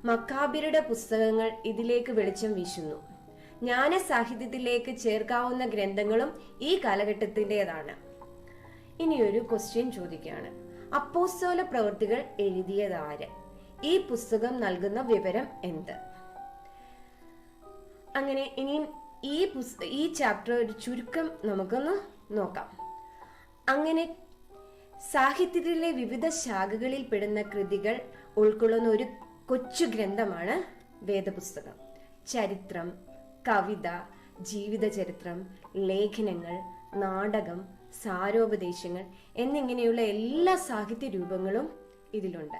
മക്കാബിരുടെ പുസ്തകങ്ങൾ ഇതിലേക്ക് വെളിച്ചം വീശുന്നു. ജ്ഞാനസാഹിത്യത്തിലേക്ക് ചേർക്കാവുന്ന ഗ്രന്ഥങ്ങളും ഈ കാലഘട്ടത്തിൻ്റെതാണ്. ഇനിയൊരു ക്വസ്റ്റ്യൻ ചോദിക്കുകയാണ്: അപ്പോസ്തല പ്രവൃത്തികൾ എഴുതിയതാര്? ഈ പുസ്തകം നൽകുന്ന വിവരം എന്ത്? അങ്ങനെ ഇനിയും ഈ ചാപ്റ്റർ ഒരു ചുരുക്കം നമുക്കൊന്ന് നോക്കാം. അങ്ങനെ സാഹിത്യത്തിലെ വിവിധ ശാഖകളിൽ പെടുന്ന കൃതികൾ ഉൾക്കൊള്ളുന്ന ഒരു കൊച്ചു ഗ്രന്ഥമാണ് വേദപുസ്തകം. ചരിത്രം, കവിത, ജീവിതചരിത്രം, ലേഖനങ്ങൾ, നാടകം, സാരോപദേശങ്ങൾ എന്നിങ്ങനെയുള്ള എല്ലാ സാഹിത്യ രൂപങ്ങളും ഇതിലുണ്ട്.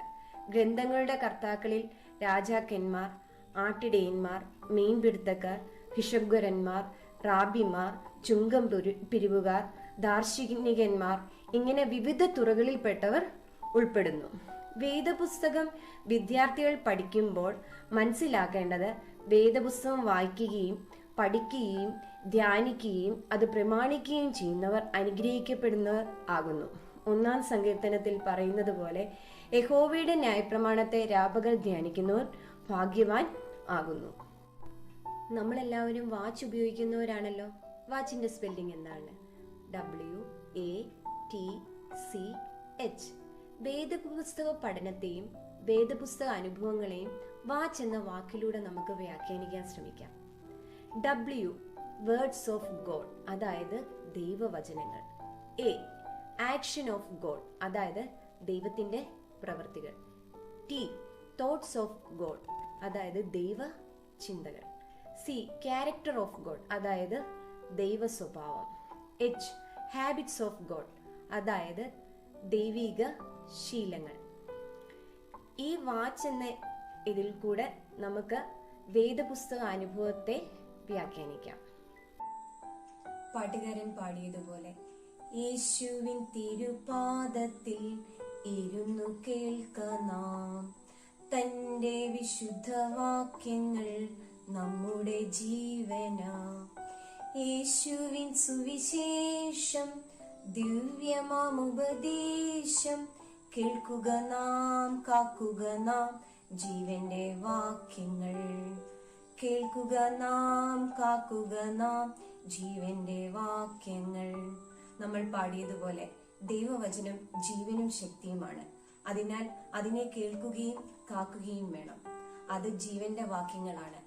ഗ്രന്ഥങ്ങളുടെ കർത്താക്കളിൽ രാജാക്കന്മാർ, ആട്ടിടയന്മാർ, മീൻപിടുത്തക്കാർ, ഭിഷഗ്വരന്മാർ, റാബിമാർ, ചുങ്കം പിരിവുകാർ, ദാർശനികന്മാർ ഇങ്ങനെ വിവിധ തുറകളിൽപ്പെട്ടവർ ഉൾപ്പെടുന്നു. വേദപുസ്തകം വിദ്യാർത്ഥികൾ പഠിക്കുമ്പോൾ മനസ്സിലാക്കേണ്ടത് വേദപുസ്തകം വായിക്കുകയും പഠിക്കുകയും ധ്യാനിക്കുകയും അത് പ്രമാണിക്കുകയും ചെയ്യുന്നവർ അനുഗ്രഹിക്കപ്പെടുന്നവർ ആകുന്നു. 1-ാം സങ്കീർത്തനത്തിൽ പറയുന്നത് പോലെ യഹോവയുടെ ന്യായപ്രമാണത്തെ രാപകൽ ധ്യാനിക്കുന്നവർ ഭാഗ്യവാൻ ആകുന്നു. നമ്മളെല്ലാവരും വാച്ച് ഉപയോഗിക്കുന്നവരാണല്ലോ. വാച്ചിന്റെ സ്പെല്ലിംഗ് എന്താണ്? WATCH. വേദപുസ്തക പഠനത്തെയും വേദപുസ്തക അനുഭവങ്ങളെയും വാച്ച് എന്ന വാക്കിലൂടെ നമുക്ക് വ്യാഖ്യാനിക്കാൻ ശ്രമിക്കാം. W വേർഡ്സ് ഓഫ് ഗോഡ്, അതായത് ദൈവവചനങ്ങൾ. ആക്ഷൻ ഓഫ് ഗോഡ്, അതായത് ദൈവത്തിന്റെ പ്രവൃത്തികൾ. തോട്ട്സ് ഓഫ് ഗോഡ്, അതായത് ദൈവ ചിന്തകൾ. ക്യാരക്ടർ ഓഫ് ഗോഡ്, അതായത് ദൈവ സ്വഭാവം. ഹാബിറ്റ്സ് ഓഫ് ഗോഡ്, അതായത് ദൈവിക ശീലങ്ങൾ. ഈ വാച്ച് എന്ന ഇതിൽ കൂടെ നമുക്ക് വേദപുസ്തക അനുഭവത്തെ വ്യാഖ്യാനിക്കാം. പാട്ടുകാരൻ പാടിയതുപോലെ: യേശുവിൻ തിരുപാദത്തിൽ ഇരുന്നു കേൾക്ക നാം, തന്റെ വിശുദ്ധ വാക്യങ്ങൾ നമ്മുടെ ജീവന. യേശുവിൻ സുവിശേഷം ദിവ്യമാമുപദേശം കേൾക്കുക നാം, കാക്കുക നാം ജീവന്റെ വാക്യങ്ങൾ. കേൾക്കുക നാം, കാക്കുക നാം ജീവന്റെ വാക്യങ്ങൾ. നമ്മൾ പാടിയതുപോലെ ദൈവവചനം ജീവനും ശക്തിയുമാണ്. അതിനാൽ അതിനെ കേൾക്കുകയും കാക്കുകയും വേണം. അത് ജീവന്റെ വാക്യങ്ങളാണ്.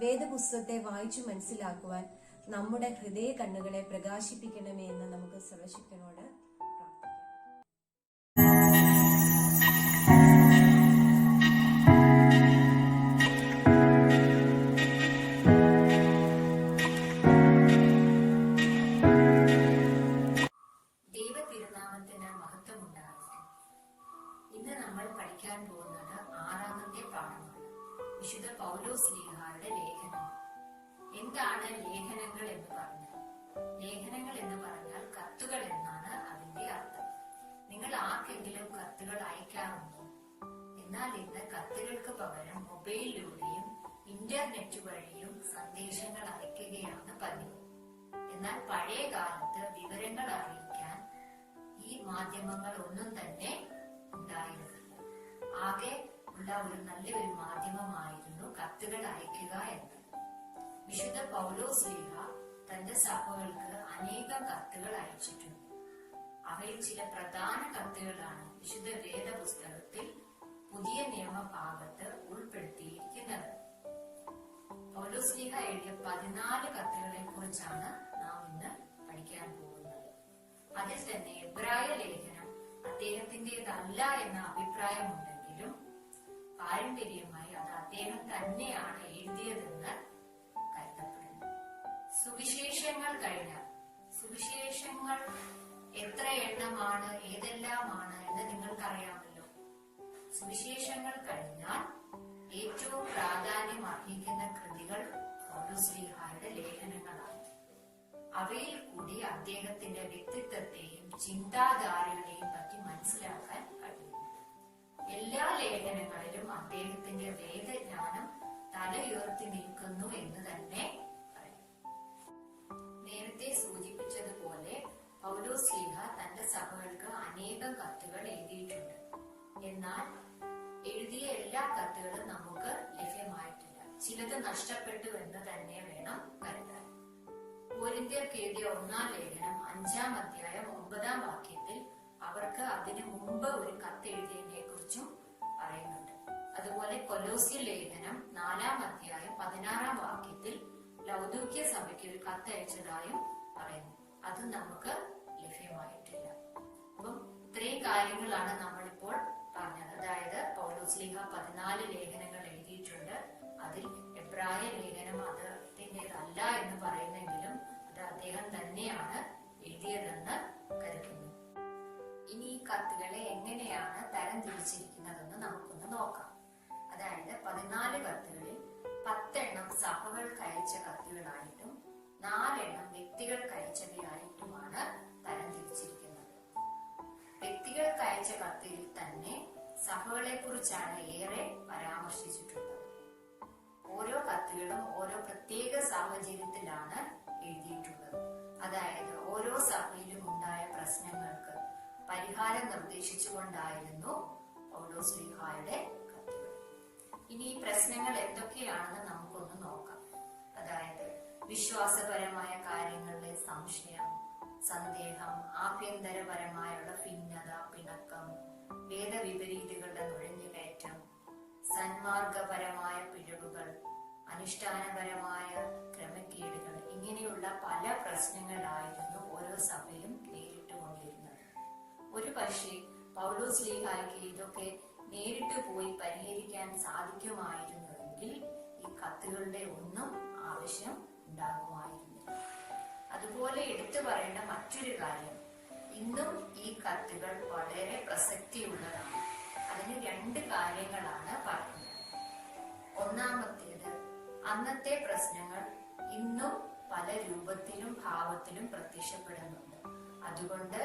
വേദപുസ്തകത്തെ വായിച്ചു മനസ്സിലാക്കുവാൻ നമ്മുടെ ഹൃദയ കണ്ണുകളെ പ്രകാശിപ്പിക്കണമേ എന്ന് നമുക്ക് സർവശക്തനോട് പ്രാർത്ഥിക്കാം. ദൈവതിരുനാമത്തിന് മഹത്വമുണ്ടാകട്ടെ. ഇന്ന് നമ്മൾ പഠിക്കാൻ പോകുന്നത് 6-ാമത്തെ പാഠമാണ്. വിശുദ്ധ പൗലോസ് ശ്ലീഹായുടെ ലേഖനം. എന്താണ് ലേഖനങ്ങൾ എന്ന് പറഞ്ഞാൽ? ലേഖനങ്ങൾ എന്ന് പറഞ്ഞാൽ കത്തുകൾ എന്നാണ് അതിന്റെ അർത്ഥം. നിങ്ങൾ ആർക്കെങ്കിലും കത്തുകൾ അയക്കാറുണ്ടോ? എന്നാൽ ഇന്ന് കത്തുകൾക്ക് പകരം മൊബൈലിലൂടെയും ഇന്റർനെറ്റ് വഴിയും സന്ദേശങ്ങൾ അയക്കുകയാണ് പതിവ്. എന്നാൽ പഴയ കാലത്ത് വിവരങ്ങൾ അറിയിക്കാൻ ഈ മാധ്യമങ്ങൾ ഒന്നും തന്നെ ഉണ്ടായിരുന്നില്ല. ആകെ ഉള്ള ഒരു നല്ലൊരു മാധ്യമമായിരുന്നു കത്തുകൾ അയക്കുക എന്നത്. വിശുദ്ധ പൗലോസ് ശ്ലീഹ തന്റെ സഭകൾക്ക് അനേകം കത്തുകൾ അയച്ചിട്ടുണ്ട്. അവയിൽ ചില പ്രധാന കത്തുകളാണ് വിശുദ്ധ വേദപുസ്തകത്തിൽ പുതിയ നിയമഭാഗത്ത് ഉൾപ്പെടുത്തിയിരിക്കുന്നത്. പൗലോസ് ശ്ലീഹ എഴുതിയ 14 കത്തുകളെ കുറിച്ചാണ് നാം ഇന്ന് പഠിക്കാൻ പോകുന്നത്. അതിൽ തന്നെ എബ്രായ ലേഖനം അദ്ദേഹത്തിന്റേതല്ല എന്ന അഭിപ്രായമുണ്ടെങ്കിലും പാരമ്പര്യമായി അത് അദ്ദേഹം തന്നെയാണ് എഴുതിയതെന്ന് കരുതപ്പെടുന്നു. സുവിശേഷങ്ങൾ കഴിഞ്ഞാൽ, സുവിശേഷങ്ങൾ എത്ര എണ്ണമാണ്, ഏതെല്ലാമാണ് എന്ന് നിങ്ങൾക്കറിയാമല്ലോ. സുവിശേഷങ്ങൾ കഴിഞ്ഞാൽ ഏറ്റവും പ്രാധാന്യം അർഹിക്കുന്ന കൃതികൾ പൗലോസ് ശ്ലീഹായുടെ ലേഖനങ്ങളാണ്. അവയിൽ കൂടി അദ്ദേഹത്തിന്റെ വ്യക്തിത്വത്തെയും ചിന്താധാരകളെയും പറ്റി മനസ്സിലാക്കാൻ കഴിയുന്നു. എല്ലാ ലേഖനങ്ങളിലും അദ്ദേഹത്തിന്റെ വേദജ്ഞാനം തലയുയർത്തി നിൽക്കുന്നു എന്ന് തന്നെ പറയും. നേരത്തെ സൂചിപ്പിച്ചതുപോലെ പൗലോസ് ശ്ലീഹ തന്റെ സഭകൾക്ക് അനേകം കത്തുകൾ എഴുതിയിട്ടുണ്ട്. എന്നാൽ എഴുതിയ എല്ലാ കത്തുകളും നമുക്ക് ലഭ്യമായിട്ടില്ല. ചിലത് നഷ്ടപ്പെട്ടു എന്ന് തന്നെ വേണം കരുതാൻ. കൊരിന്ത്യർക്ക് എഴുതിയ 1-ാം ലേഖനം 5-ാം അധ്യായം 9-ാം വാക്യത്തിൽ അവർക്ക് അതിനു മുമ്പ് ഒരു കത്ത് എഴുതിയതിനെ കുറിച്ചും പറയുന്നുണ്ട്. അതുപോലെ കൊലോസ്യ ലേഖനം 4-ാം അധ്യായം 16-ാം വാക്യത്തിൽ ലൗദോക്യ സഭയ്ക്ക് ഒരു കത്ത് അയച്ചതായും പറയുന്നു. അത് നമുക്ക് ലഭ്യമായിട്ടില്ല. അപ്പം ഇത്രയും കാര്യങ്ങളാണ് നമ്മളിപ്പോൾ പറഞ്ഞത്. അതായത് പൗലോസ് ശ്ലീഹ 14 ലേഖനങ്ങൾ എഴുതിയിട്ടുണ്ട്. അതിൽ എബ്രായ ലേഖനം അദ്ദേഹത്തിൻ്റെതല്ല എന്ന് പറയുന്നെങ്കിലും അത് അദ്ദേഹം തന്നെയാണ് എഴുതിയതെന്ന് കരുതുന്നു. ഇനി ഈ കത്തുകളെ എങ്ങനെയാണ് തരം തിരിച്ചിരിക്കുന്നതെന്ന് നമുക്കൊന്ന് നോക്കാം. അതായത് 14 കത്തുകളിൽ 10 എണ്ണം സഭകൾക്ക് അയച്ച കത്തുകളായിട്ടും 4 എണ്ണം വ്യക്തികൾക്ക് അയച്ചവയായിട്ടുമാണ് തരം തിരിച്ചിരിക്കുന്നത്. വ്യക്തികൾക്ക് അയച്ച കത്തിൽ തന്നെ സഭകളെ കുറിച്ചാണ് ഏറെ പരാമർശിച്ചിട്ടുള്ളത്. ഓരോ കത്തുകളും ഓരോ പ്രത്യേക സാഹചര്യത്തിലാണ് എഴുതിയിട്ടുള്ളത്. അതായത് ഓരോ സഭയിലും ഉണ്ടായ പ്രശ്നങ്ങൾക്ക് പരിഹാരം നിർദ്ദേശിച്ചുകൊണ്ടായിരുന്നു പൗലോസ് ശ്ലീഹായുടെ കത്തുകൾ. ഇനി ഈ പ്രശ്നങ്ങൾ എന്തൊക്കെയാണെന്ന് നമുക്കൊന്ന് നോക്കാം. അതായത് വിശ്വാസപരമായ കാര്യങ്ങളിലെ സംശയം, സന്ദേഹം, ആഭ്യന്തരപരമായുള്ള ഭിന്നത, പിണക്കം, വേദവിപരീതങ്ങളുടെ നുഴഞ്ഞുകയറ്റം, സന്മാർഗപരമായ പിഴവുകൾ, അനുഷ്ഠാനപരമായ ക്രമക്കേടുകൾ, ഇങ്ങനെയുള്ള പല പ്രശ്നങ്ങളായിരുന്നു ഓരോ സഭയും നേരിട്ടുകൊണ്ടിരുന്നത്. ഒരു പക്ഷേ പൗലോസ് ശ്ലീഹായ്ക്ക് ഇതൊക്കെ നേരിട്ട് പോയി പരിഹരിക്കാൻ സാധിക്കുമായിരുന്നുവെങ്കിൽ ഈ കത്തുകളുടെ ഒന്നും ആവശ്യം ഉണ്ടാകുമായിരുന്നില്ല. അതുപോലെ എടുത്തു പറയേണ്ട മറ്റൊരു കാര്യം, ഇന്നും ഈ കത്തുകൾ വളരെ പ്രസക്തിയുള്ളതാണ്. അതിന് 2 കാര്യങ്ങളാണ് പറയുന്നത്. ഒന്നാമത്തേത്, അന്നത്തെ പ്രശ്നങ്ങൾ ഇന്നും പല രൂപത്തിലും ഭാവത്തിലും പ്രത്യക്ഷപ്പെടുന്നുണ്ട്. അതുകൊണ്ട്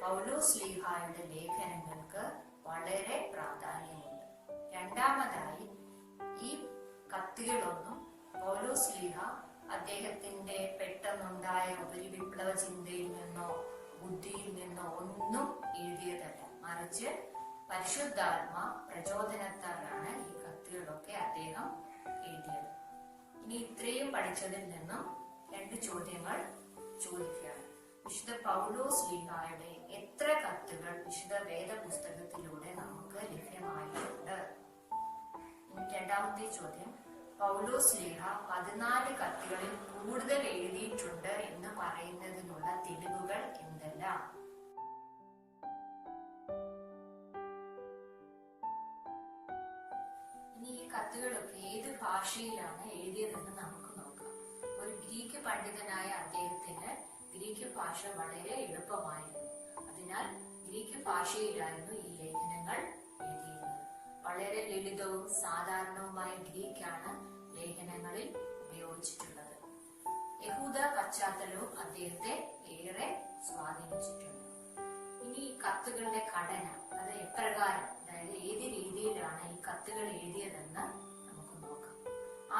പൗലോസ് ശ്ലീഹായുടെ ലേഖനങ്ങൾക്ക് വളരെ പ്രാധാന്യമുണ്ട്. രണ്ടാമതായി, ഈ കത്തുകളൊന്നും പൗലോസ് ശ്ലീഹ അദ്ദേഹത്തിന്റെ പെട്ട പെട്ടെന്നുണ്ടായ ഒരു വിപ്ലവ ചിന്തയിൽ നിന്നോ ബുദ്ധിയിൽ നിന്നോ ഒന്നും എഴുതിയതല്ല, മറിച്ച് പരിശുദ്ധാത്മ പ്രചോദനത്താലാണ് ഈ കത്തുകളൊക്കെ അദ്ദേഹം എഴുതിയത്. ഇനി ഇത്രയും പഠിച്ചതിൽ നിന്നും 2 ചോദ്യങ്ങൾ ചോദിക്കുകയാണ്. വിശുദ്ധ പൗലോസ് ശ്ലീഹായുടെ എത്ര കത്തുകൾ വിശുദ്ധ വേദപുസ്തകത്തിലൂടെ നമുക്ക് ലഭ്യമായിട്ടുണ്ട്? രണ്ടാമത്തെ ചോദ്യം, പൗലോസ് ശ്ലീഹ 14 കത്തുകളിൽ കൂടുതൽ എഴുതിയിട്ടുണ്ട് എന്ന് പറയുന്നതിനുള്ള തെളിവുകൾ എന്തെല്ലാം? ഇനി ഈ കത്തുകളൊക്കെ ഏത് ഭാഷയിലാണ് എഴുതിയതെന്ന് നമുക്ക് നോക്കാം. ഒരു ഗ്രീക്ക് പണ്ഡിതനായ അദ്ദേഹത്തിന് ഗ്രീക്ക് ഭാഷ വളരെ എളുപ്പമായിരുന്നു. അതിനാൽ ഗ്രീക്ക് ഭാഷയിലായിരുന്നു ഈ ലേഖനങ്ങൾ എഴുതിയിരുന്നത്. വളരെ ലളിതവും സാധാരണവുമായ ഗ്രീക്കാണ് ലേഖനങ്ങളിൽ ഉപയോഗിച്ചിട്ടുള്ളത്. യഹൂദ പശ്ചാത്തലവും അദ്ദേഹത്തെ ഏറെ സ്വാധീനിച്ചിട്ടുണ്ട്. ഇനി ഈ കത്തുകളുടെ ഘടന, അത് എപ്രകാരം, അതായത് ഏത് രീതിയിലാണ് ഈ കത്തുകൾ എഴുതിയതെന്ന് നമുക്ക് നോക്കാം.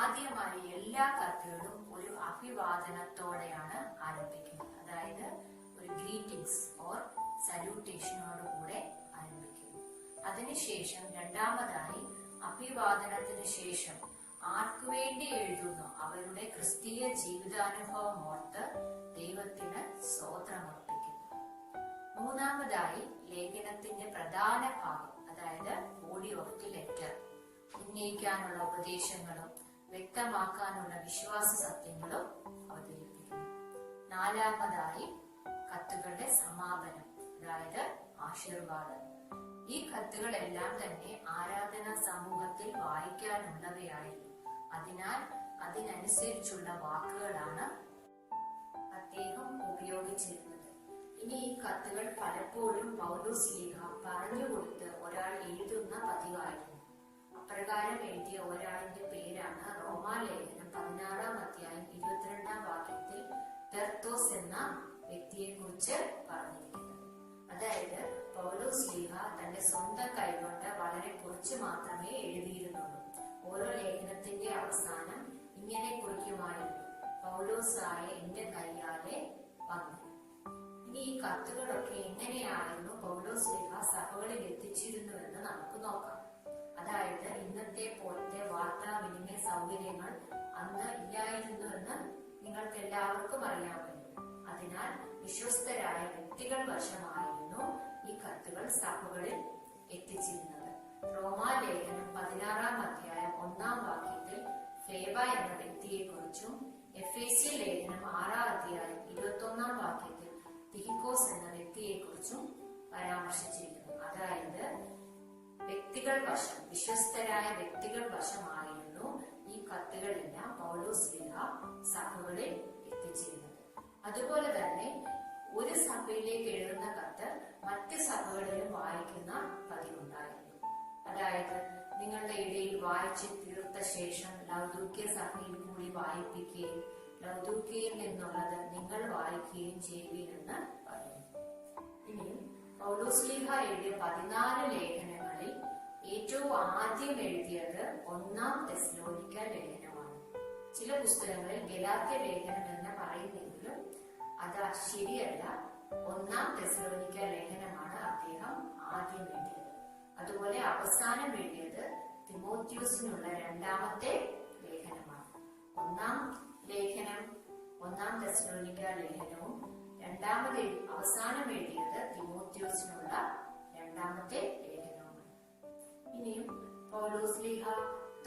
ആദ്യമായി എല്ലാ കത്തുകളും ഒരു അഭിവാദനത്തോടെയാണ് ആരംഭിക്കുന്നത്. അതായത് ഒരു ഗ്രീറ്റിംഗ്സ് ഓർ സല്യൂട്ടേഷനോടുകൂടെ ആരംഭിക്കുന്നു. അതിനുശേഷം രണ്ടാമതായി അഭിവാദനത്തിന് ശേഷം ആർക്കുവേണ്ടി എഴുതുന്നു അവരുടെ ക്രിസ്തീയ ജീവിതാനുഭവം ഓർത്ത് ദൈവത്തിന് സ്തോത്രമർപ്പിക്കുന്നു. മൂന്നാമതായി ലേഖനത്തിന്റെ പ്രധാന ഭാഗം, അതായത് ബോഡി ഓഫ് ദി ലെറ്റർ, ഉന്നയിക്കാനുള്ള ഉപദേശങ്ങളും വ്യക്തമാക്കാനുള്ള വിശ്വാസ സത്യങ്ങളും അവതരിപ്പിക്കുന്നു. നാലാമതായി കത്തുകളുടെ സമാപനം, അതായത് ആശീർവാദം. ഈ കത്തുകളെല്ലാം തന്നെ ആരാധനാ സമൂഹത്തിൽ വായിക്കാനുള്ളവയായിരുന്നു. അതിനാൽ അതിനനുസരിച്ചുള്ള വാക്കുകളാണ് അദ്ദേഹം ഉപയോഗിച്ചിരുന്നത്. ഇനി ഈ കത്തുകൾ പലപ്പോഴും പൗലോസ് ശ്ലീഹ പറഞ്ഞുകൊടുത്ത് ഒരാൾ എഴുതുന്ന പതിവായിരുന്നു. അപ്രകാരം എഴുതിയ ഒരാളിന്റെ പേരാണ് റോമാലേഖനം 16-ാം അധ്യായം 22-ാം വാക്യത്തിൽ തെർത്തോസ് എന്ന വ്യക്തിയെ കുറിച്ച് പറഞ്ഞിരിക്കുന്നത്. അതായത് പൗലോസ് ശ്ലീഹ തന്റെ സ്വന്തം കൈകൊണ്ട് വളരെ കുറച്ച് മാത്രമേ എഴുതിയിരുന്നുള്ളൂ. ഓരോ ലേഖനത്തിന്റെ അവസാനം ഇങ്ങനെ കുറിക്കുമായിരുന്നു: പൗലോസായ എന്റെ കൈയാലെ വന്നു. ഇനി ഈ കത്തുകളൊക്കെ എങ്ങനെയായിരുന്നു പൗലോസ് ശ്ലീഹ സഭകളിൽ എത്തിച്ചിരുന്നുവെന്ന് നമുക്ക് നോക്കാം. അതായത് ഇന്നത്തെ പോലത്തെ വാർത്താവിനിമയ സൗകര്യങ്ങൾ അന്ന് ഇല്ലായിരുന്നുവെന്ന് നിങ്ങൾക്ക് എല്ലാവർക്കും അറിയാമല്ലോ. അതിനാൽ വിശ്വസ്തരായ വ്യക്തികൾ വശമായിരുന്നു ഈ കത്തുകൾ സഭകളിൽ എത്തിച്ചിരുന്നത്. റോമാലേഖനം 16-ാം അധ്യായം 1-ാം വാക്യത്തിൽ ഫേബ എന്ന വ്യക്തിയെ കുറിച്ചും എഫേസ്യ ലേഖനം 6-ാം അധ്യായം 21-ാം വാക്യത്തിൽ തിഹിക്കോസ് എന്ന വ്യക്തിയെ കുറിച്ചും പരാമർശിച്ചിരിക്കുന്നു. അതായത് വ്യക്തികൾ വശം, വിശ്വസ്തരായ വ്യക്തികൾ വശമായിരുന്നു ഈ കത്തുകളെല്ലാം പൗലോസ് ശ്ലീഹ സഭകളിൽ എത്തിച്ചിരുന്നത്. അതുപോലെ തന്നെ ഒരു സഭയിലേക്ക് എഴുതുന്ന കത്ത് മറ്റ് സഭകളിലും വായിക്കുന്ന പതിവുണ്ടായിരുന്നു. അതായത് നിങ്ങളുടെ ഇടയിൽ വായിച്ച് തീർത്ത ശേഷം ലൗദൂക്യ സഭയിൽ കൂടി വായിപ്പിക്കുകയും ലൗദൂക്യയിൽ നിന്നുള്ളത് നിങ്ങൾ വായിക്കുകയും ചെയ്യുമെന്ന് പറയുന്നു. ഇനി പൗലോസ് ശ്ലീഹ എഴുതിയ 14 ലേഖനങ്ങളിൽ ഏറ്റവും ആദ്യം എഴുതിയത് 1-ാം തെസ്സലോനിക്ക ലേഖനമാണ്. ചില പുസ്തകങ്ങളിൽ ഗലാത്യ ലേഖനം എന്ന് പറയുന്നെങ്കിലും അത് ശരിയല്ല. 1-ാം തെസ്സലോനിക്ക ലേഖനമാണ് അദ്ദേഹം ആദ്യം എഴുതിയത്. അതുപോലെ അവസാനം എഴുതിയത് തിമോത്തിയോസിനുള്ള 2-ാമത്തെ ലേഖനമാണ്. 1-ാം തെസ്സലോനിക്ക ലേഖനവും അവസാനം എഴുതിയത് തിമോത്തിയോസിനുള്ള 2-ാമത്തെ ലേഖനവുമാണ്. ഇനിയും പൗലോസ് ശ്ലീഹ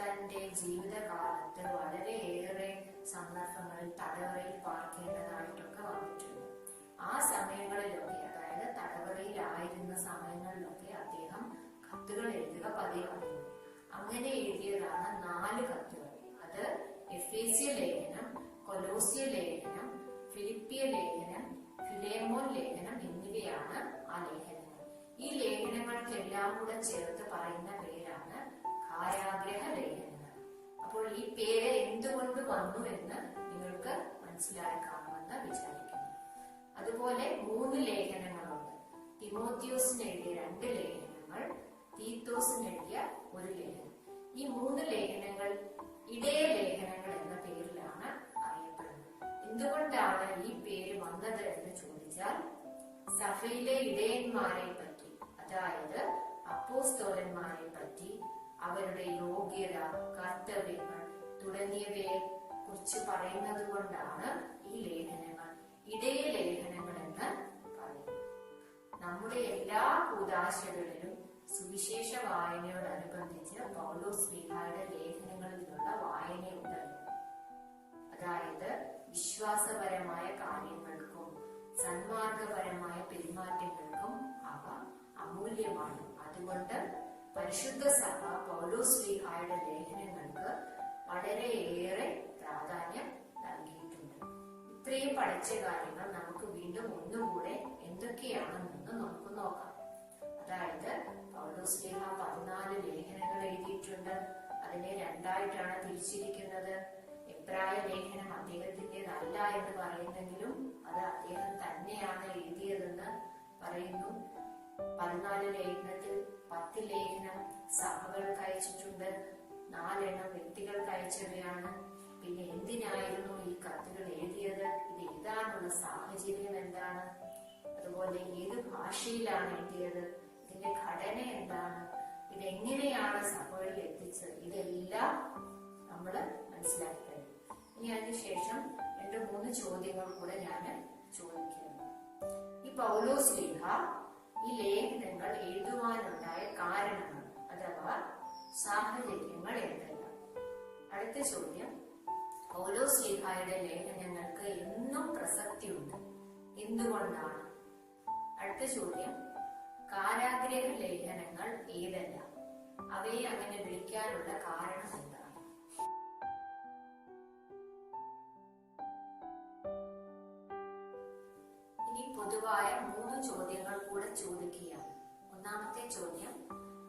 തന്റെ ജീവിതകാലത്ത് വളരെയേറെ സന്ദർഭങ്ങളിൽ തടവറയിൽ പാർക്കേണ്ടതായിട്ടൊക്കെ വന്നിട്ടുണ്ട്. ആ സമയങ്ങളിലൊക്കെ, അതായത് തടവറയിലായിരുന്ന സമയങ്ങളിലൊക്കെ അദ്ദേഹം കത്തുകൾ എഴുതുക പതിവായിരുന്നു. അങ്ങനെ എഴുതിയതാണ് 4 കത്തുകൾ. അത് എഫേസ്യ ലേഖനം, കൊലോസ്യ ലേഖനം, ഫിലിപ്പിയ ലേഖനം, ഫിലേമോൻ ലേഖനം എന്നിവയാണ് ആ ലേഖനങ്ങൾ. ഈ ലേഖനങ്ങൾക്കെല്ലാം കൂടെ ചേർത്ത് പറയുന്ന പേരാണ് കാരാഗ്രഹ ലേഖനങ്ങൾ. അപ്പോൾ ഈ പേര് എന്തുകൊണ്ട് വന്നു എന്ന് നിങ്ങൾക്ക് മനസ്സിലായി കാണുമെന്ന് വിചാരിക്കുന്നു. അതുപോലെ 3 ലേഖനങ്ങളുണ്ട്. തിമോത്തിയോസിന് എഴുതിയ 2 ലേഖനങ്ങൾ, തീത്തോസിന് എഴുതിയ 1 ലേഖനം. ഈ 3 ലേഖനങ്ങൾ ഇടയ ലേഖനങ്ങൾ എന്ന പേരിലാണ് അറിയപ്പെടുന്നത്. എന്തുകൊണ്ടാണ് ഈ പേര് വന്നത് എന്ന് ചോദിച്ചാൽ, സഭയിലെ ഇടയന്മാരെ പറ്റി, അതായത് അപ്പോസ്തലന്മാരെ പറ്റി, അവരുടെ യോഗ്യത, കർത്തവ്യങ്ങൾ തുടങ്ങിയവയെ കുറിച്ച് പറയുന്നത് കൊണ്ടാണ് ഈ ലേഖനങ്ങൾ ഇടയ ലേഖനങ്ങൾ എന്ന് പറയുന്നത്. നമ്മുടെ എല്ലാ കൂദാശകളിലും സുവിശേഷ വായനയോടനുബന്ധിച്ച് പൗലോസ് ശ്ലീഹായുടെ ലേഖനങ്ങളിലുള്ള വായനയുണ്ട്. അതായത് വിശ്വാസപരമായ കാര്യങ്ങൾക്കും സന്മാർഗപരമായ പെരുമാറ്റങ്ങൾക്കും അവ അമൂല്യമാണ്. അതുകൊണ്ട് പരിശുദ്ധ സഭ പൗലോസ് ശ്ലീഹായുടെ ലേഖനങ്ങൾക്ക് വളരെയേറെ പ്രാധാന്യം നൽകിയിട്ടുണ്ട്. ഇത്രയും പഠിച്ച കാര്യങ്ങൾ നമുക്ക് വീണ്ടും ഒന്നുകൂടെ എന്തൊക്കെയാണെന്ന് നമുക്ക് നോക്കാം. അതായത് പൗലോസ് ശ്ലീഹ 14 ലേഖനങ്ങൾ എഴുതിയിട്ടുണ്ട്. അതിനെ രണ്ടായിട്ടാണ് തിരിച്ചിരിക്കുന്നത്. എബ്രായ ലേഖനം അദ്ദേഹത്തിൻ്റെതല്ല എന്ന് പറയുന്നെങ്കിലും അത് അദ്ദേഹം തന്നെയാണ് എഴുതിയതെന്ന് പറയുന്നു. 14 ലേഖനത്തിൽ 10 ലേഖനം സഭകൾക്ക് അയച്ചിട്ടുണ്ട്, 4 വ്യക്തികൾക്ക് അയച്ചവയാണ്. പിന്നെ എന്തിനായിരുന്നു ഈ കത്തുകൾ എഴുതിയത്, ഇത് എഴുതാനുള്ള സാഹചര്യം എന്താണ്, അതുപോലെ ഏത് ഭാഷയിലാണ് എഴുതിയത്, ഇതിന്റെ ഘടന എന്താണ്, ഇതെങ്ങനെയാണ് സഭകളിൽ എത്തിച്ചത്, ഇതെല്ലാം നമ്മൾ മനസ്സിലാക്കി കഴിഞ്ഞു. ഇനി അതിനുശേഷം 2-3 ചോദ്യങ്ങൾ കൂടെ ഞാൻ ചോദിക്കുന്നു. ഈ പൗലോസ് ശ്ലീഹ ഈ ലേഖനങ്ങൾ എഴുതുവാനുണ്ടായ കാരണങ്ങൾ അഥവാ സാഹചര്യങ്ങൾ എന്തെല്ലാം? അടുത്ത ചോദ്യം, പൗലോസ് ശ്ലീഹായുടെ ലേഖനങ്ങൾക്ക് എന്നും പ്രസക്തിയുണ്ട്, എന്തുകൊണ്ടാണ്? അടുത്ത ചോദ്യം, കാരാഗ്രഹ ലേഖനങ്ങൾ ഏതെല്ലാം? അവയെ അങ്ങനെ വിളിക്കാനുള്ള കാരണം എന്താണ്? ഇനി പൊതുവായ 3 ചോദ്യങ്ങൾ കൂടെ ചോദിക്കുകയാണ്. ഒന്നാമത്തെ ചോദ്യം,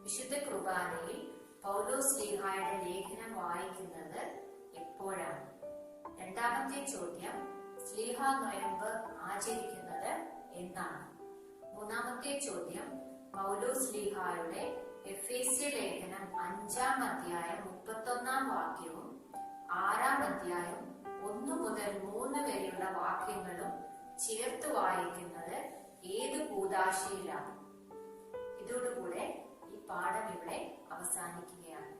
വിശുദ്ധ കുർബാനയിൽ പൗലോസ് ശ്ലീഹായുടെ ലേഖനം വായിക്കുന്നത് എപ്പോഴാണ്? രണ്ടാമത്തെ ചോദ്യം, ശ്ലീഹ നൊയമ്പ് ആചരിക്കുന്നത് എന്നാണ്? മൂന്നാമത്തെ ചോദ്യം, പൗലോസ് ശ്ലീഹായുടെ എഫേസ്യ ലേഖനം 5-ാം അധ്യായം 31-ാം വാക്യവും 6-ാം അധ്യായം 1 മുതൽ 3 വരെയുള്ള വാക്യങ്ങളും ചേർത്ത് വായിക്കുന്നത് ഏത് കൂദാശയിലാണ്? ഇതോടുകൂടെ ഈ പാഠം ഇവിടെ അവസാനിക്കുകയാണ്.